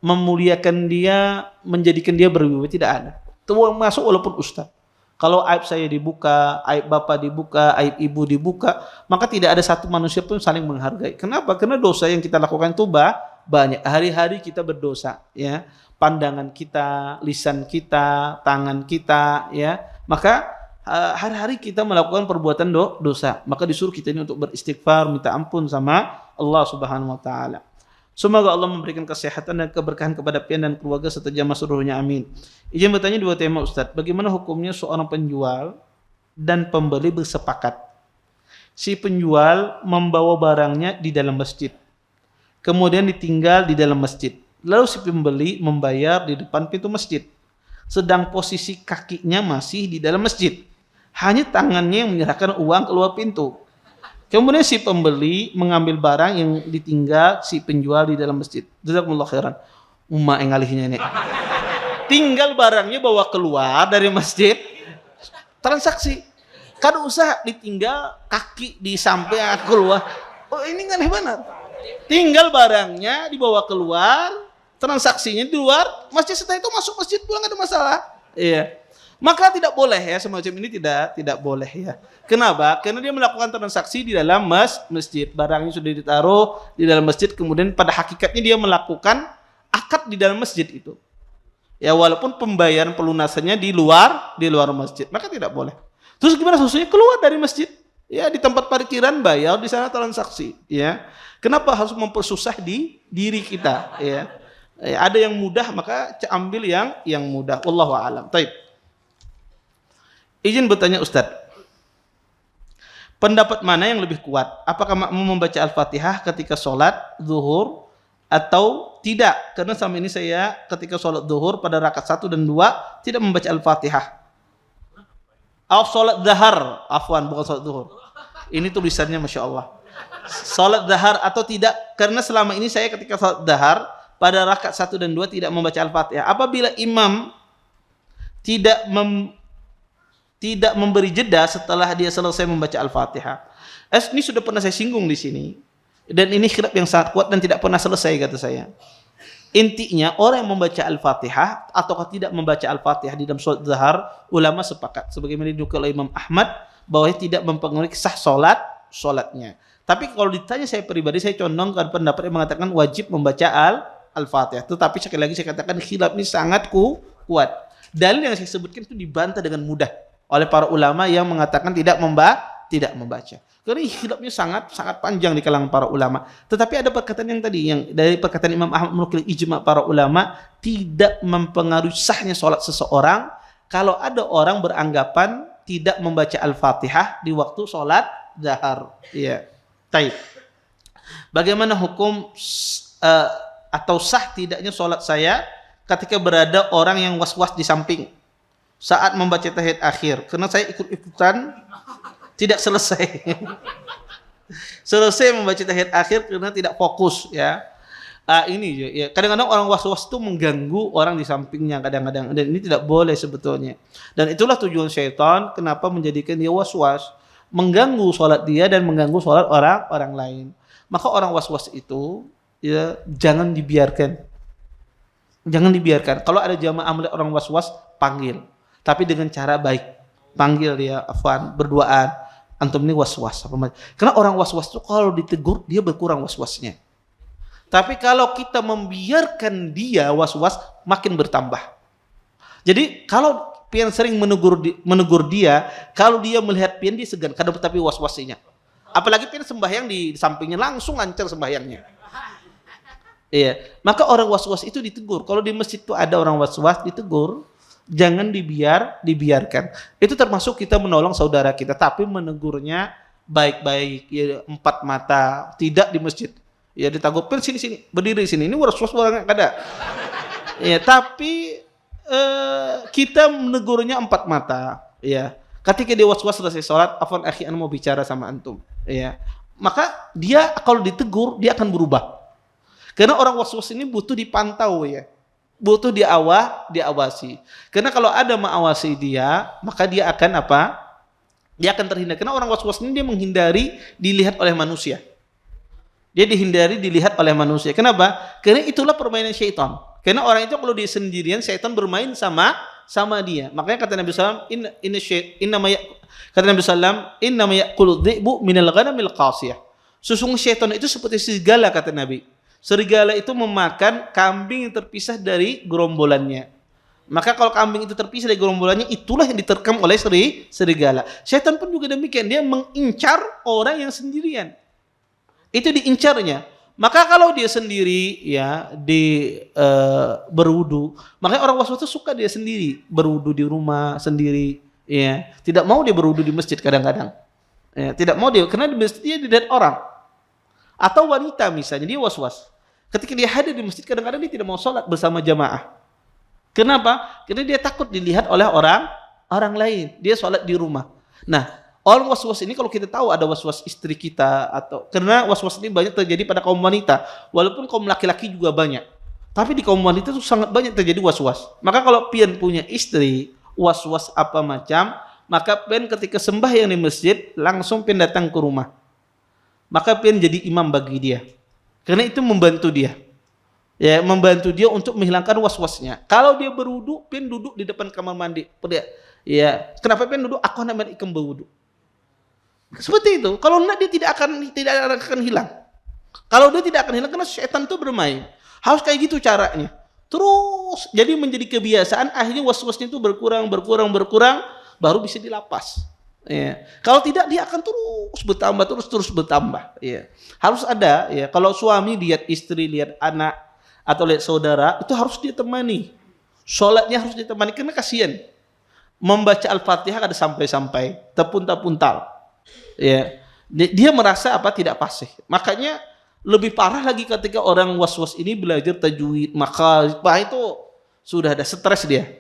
Speaker 1: memuliakan dia, menjadikan dia berwibawa, tidak ada. Termasuk walaupun ustaz. Kalau aib saya dibuka, aib bapak dibuka, aib ibu dibuka, maka tidak ada satu manusia pun saling menghargai. Kenapa? Karena dosa yang kita lakukan itu banyak. Hari-hari kita berdosa, ya. Pandangan kita, lisan kita, tangan kita, ya. Maka hari-hari kita melakukan perbuatan dosa, maka disuruh kita ini untuk beristighfar, minta ampun sama Allah Subhanahu wa taala. Semoga Allah memberikan kesehatan dan keberkahan kepada pian dan keluarga serta jamaah seluruhnya, amin. Izin bertanya 2 tema, Ustaz. Bagaimana hukumnya seorang penjual dan pembeli bersepakat? Si penjual membawa barangnya di dalam masjid, kemudian ditinggal di dalam masjid. Lalu si pembeli membayar di depan pintu masjid, sedang posisi kakinya masih di dalam masjid. Hanya tangannya yang menyerahkan uang keluar pintu. Kemudian si pembeli mengambil barang yang ditinggal si penjual di dalam masjid. Jazakumullah khairan. Umma engalihnya ini. Tinggal barangnya bawa keluar dari masjid. Transaksi. Kan usah ditinggal kaki di samping keluar. Oh, ini aneh banget. Tinggal barangnya dibawa keluar, transaksinya di luar masjid, setelah itu masuk masjid pulang, ada masalah. Iya. Maka tidak boleh ya, semacam ini tidak boleh ya. Kenapa? Karena dia melakukan transaksi di dalam masjid. Barangnya sudah ditaruh di dalam masjid, kemudian pada hakikatnya dia melakukan akad di dalam masjid itu. Ya, walaupun pembayaran pelunasannya di luar masjid, maka tidak boleh. Terus gimana susunya? Keluar dari masjid. Ya, di tempat parkiran bayar, di sana transaksi, ya. Kenapa harus mempersusah di diri kita, ya? Ada yang mudah, maka ambil yang mudah. Wallahu a'lam. Baik. Izin bertanya Ustadz, pendapat mana yang lebih kuat? Apakah makmum membaca Al-Fatihah ketika sholat zuhur atau tidak? Karena selama ini saya ketika sholat zuhur pada rakaat 1 dan 2 tidak membaca Al-Fatihah. Sholat zahar, afwan, bukan sholat zuhur. Ini tulisannya Masya Allah. Sholat zahar atau tidak? Karena selama ini saya ketika sholat zahar pada rakaat 1 dan 2 tidak membaca Al-Fatihah. Apabila imam tidak memberi jeda setelah dia selesai membaca Al-Fatihah. Ini sudah pernah saya singgung di sini. Dan ini khilaf yang sangat kuat dan tidak pernah selesai kata saya. Intinya orang yang membaca Al-Fatihah atau tidak membaca Al-Fatihah di dalam sholat zahar, ulama sepakat sebagaimana dinukil oleh Imam Ahmad bahwa tidak mempengaruhi sah sholatnya. Tapi kalau ditanya saya pribadi, saya condong ke pendapat yang mengatakan wajib membaca Al-Fatihah. Tetapi sekali lagi saya katakan khilaf ini sangat kuat. Dalil yang saya sebutkan itu dibantah dengan mudah oleh para ulama yang mengatakan tidak membaca. Karena khilafnya sangat panjang di kalangan para ulama. Tetapi ada perkataan yang tadi, yang dari perkataan Imam Ahmad menukil ijma para ulama, tidak mempengaruhi sahnya sholat seseorang kalau ada orang beranggapan tidak membaca Al-Fatihah di waktu sholat zahar. Iya. Taib. Bagaimana hukum atau sah tidaknya sholat saya ketika berada orang yang was-was di samping saat membaca tahiyat akhir? Karena saya ikut-ikutan tidak selesai. Selesai membaca tahiyat akhir karena tidak fokus ya. Ini ya, kadang-kadang orang was-was itu mengganggu orang di sampingnya kadang-kadang, dan ini tidak boleh sebetulnya. Dan itulah tujuan syaitan kenapa menjadikan dia was-was, mengganggu sholat dia dan mengganggu sholat orang lain. Maka orang was-was itu ya jangan dibiarkan. Jangan dibiarkan. Kalau ada jamaah melihat orang was-was, panggil. Tapi dengan cara baik. Panggil dia, afwan, berduaan. Antum ini was-was. Karena orang was-was itu kalau ditegur, dia berkurang was-wasnya. Tapi kalau kita membiarkan dia was-was, makin bertambah. Jadi kalau pian sering menegur dia, kalau dia melihat pian dia segan, kadang tapi was-wasnya. Apalagi pian sembahyang di sampingnya, langsung lancar sembahyangnya. Iya, maka orang was-was itu ditegur. Kalau di masjid itu ada orang was-was, ditegur. Jangan dibiarkan. Itu termasuk kita menolong saudara kita, tapi menegurnya baik-baik, ya, 4 mata, tidak di masjid. Ya ditagopin sini, berdiri sini. Ini was-was orang enggak ada. Ya, tapi kita menegurnya 4 mata. Ya, ketika dia was-was selesai sholat, afwan akhi, ana mau bicara sama antum. Ya, maka dia kalau ditegur dia akan berubah. Karena orang was-was ini butuh dipantau ya. Butuh diawasi. Karena kalau ada mengawasi dia, maka dia akan apa? Dia akan terhindar. Karena orang was-was ini dia menghindari dilihat oleh manusia. Dia dilihat oleh manusia. Kenapa? Karena itulah permainan syaitan. Karena orang itu kalau dia sendirian, syaitan bermain sama dia. Makanya kata Nabi SAW, kata Nabi SAW, innama ya'kulu dhi'bu minal ghanamil qasiyah. Sesungguhnya syaitan itu seperti serigala, kata Nabi. Serigala itu memakan kambing yang terpisah dari gerombolannya. Maka kalau kambing itu terpisah dari gerombolannya, itulah yang diterkam oleh serigala. Syaitan pun juga demikian, dia mengincar orang yang sendirian. Itu diincarnya. Maka kalau dia sendiri ya berwudu, makanya orang was-was itu suka dia sendiri berwudu di rumah sendiri, ya. Tidak mau dia berwudu di masjid kadang-kadang. Ya, tidak mau dia karena di masjid dia dilihat orang. Atau wanita misalnya dia was-was. Ketika dia hadir di masjid kadang-kadang dia tidak mau sholat bersama jamaah. Kenapa? Karena dia takut dilihat oleh orang lain. Dia sholat di rumah. Nah, orang was-was ini kalau kita tahu ada was-was istri kita atau karena was-was ini banyak terjadi pada kaum wanita, walaupun kaum laki-laki juga banyak. Tapi di kaum wanita itu sangat banyak terjadi was-was. Maka kalau pian punya istri was-was apa macam, maka pian ketika sembahyang di masjid langsung pian datang ke rumah. Maka pian jadi imam bagi dia. Karena itu membantu dia. Ya, membantu dia untuk menghilangkan was-wasnya. Kalau dia berwudu, pian duduk di depan kamar mandi. Ya, kenapa pengen duduk? Aku hendak ikam berwudu. Seperti itu. Kalau enggak dia tidak akan hilang. Kalau dia tidak akan hilang karena setan itu bermain. Harus kayak gitu caranya. Terus jadi menjadi kebiasaan, akhirnya was-wasnya itu berkurang, baru bisa dilapas. Ya. Kalau tidak dia akan terus bertambah. Ya. Harus ada ya. Kalau suami lihat istri, lihat anak atau lihat saudara, itu harus ditemani. Sholatnya harus ditemani karena kasihan. Membaca Al-Fatihah ada sampai-sampai, terpuntal-puntal. Ya. Dia merasa tidak fasih. Makanya lebih parah lagi ketika orang was-was ini belajar tajwid, maka itu sudah ada stres dia.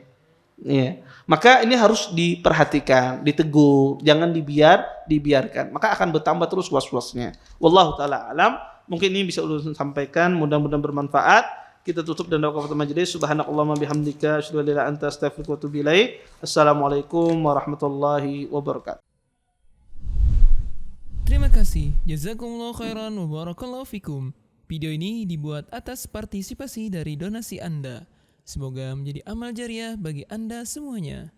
Speaker 1: Ya. Maka ini harus diperhatikan, ditegur, jangan dibiarkan. Maka akan bertambah terus was-wasnya. Wallahu taala alam. Mungkin ini bisa ulun sampaikan, mudah-mudahan bermanfaat. Kita tutup dan doa kepada majelis. Subhanakallahumma bihamdika asyhadu an la ilaha illa anta astaghfiruka wa atubu ilaik. Assalamualaikum warahmatullahi wabarakatuh.
Speaker 8: Terima kasih. Jazakumullah khairan wa barakallahu fikum. Video ini dibuat atas partisipasi dari donasi Anda. Semoga menjadi amal jariah bagi Anda semuanya.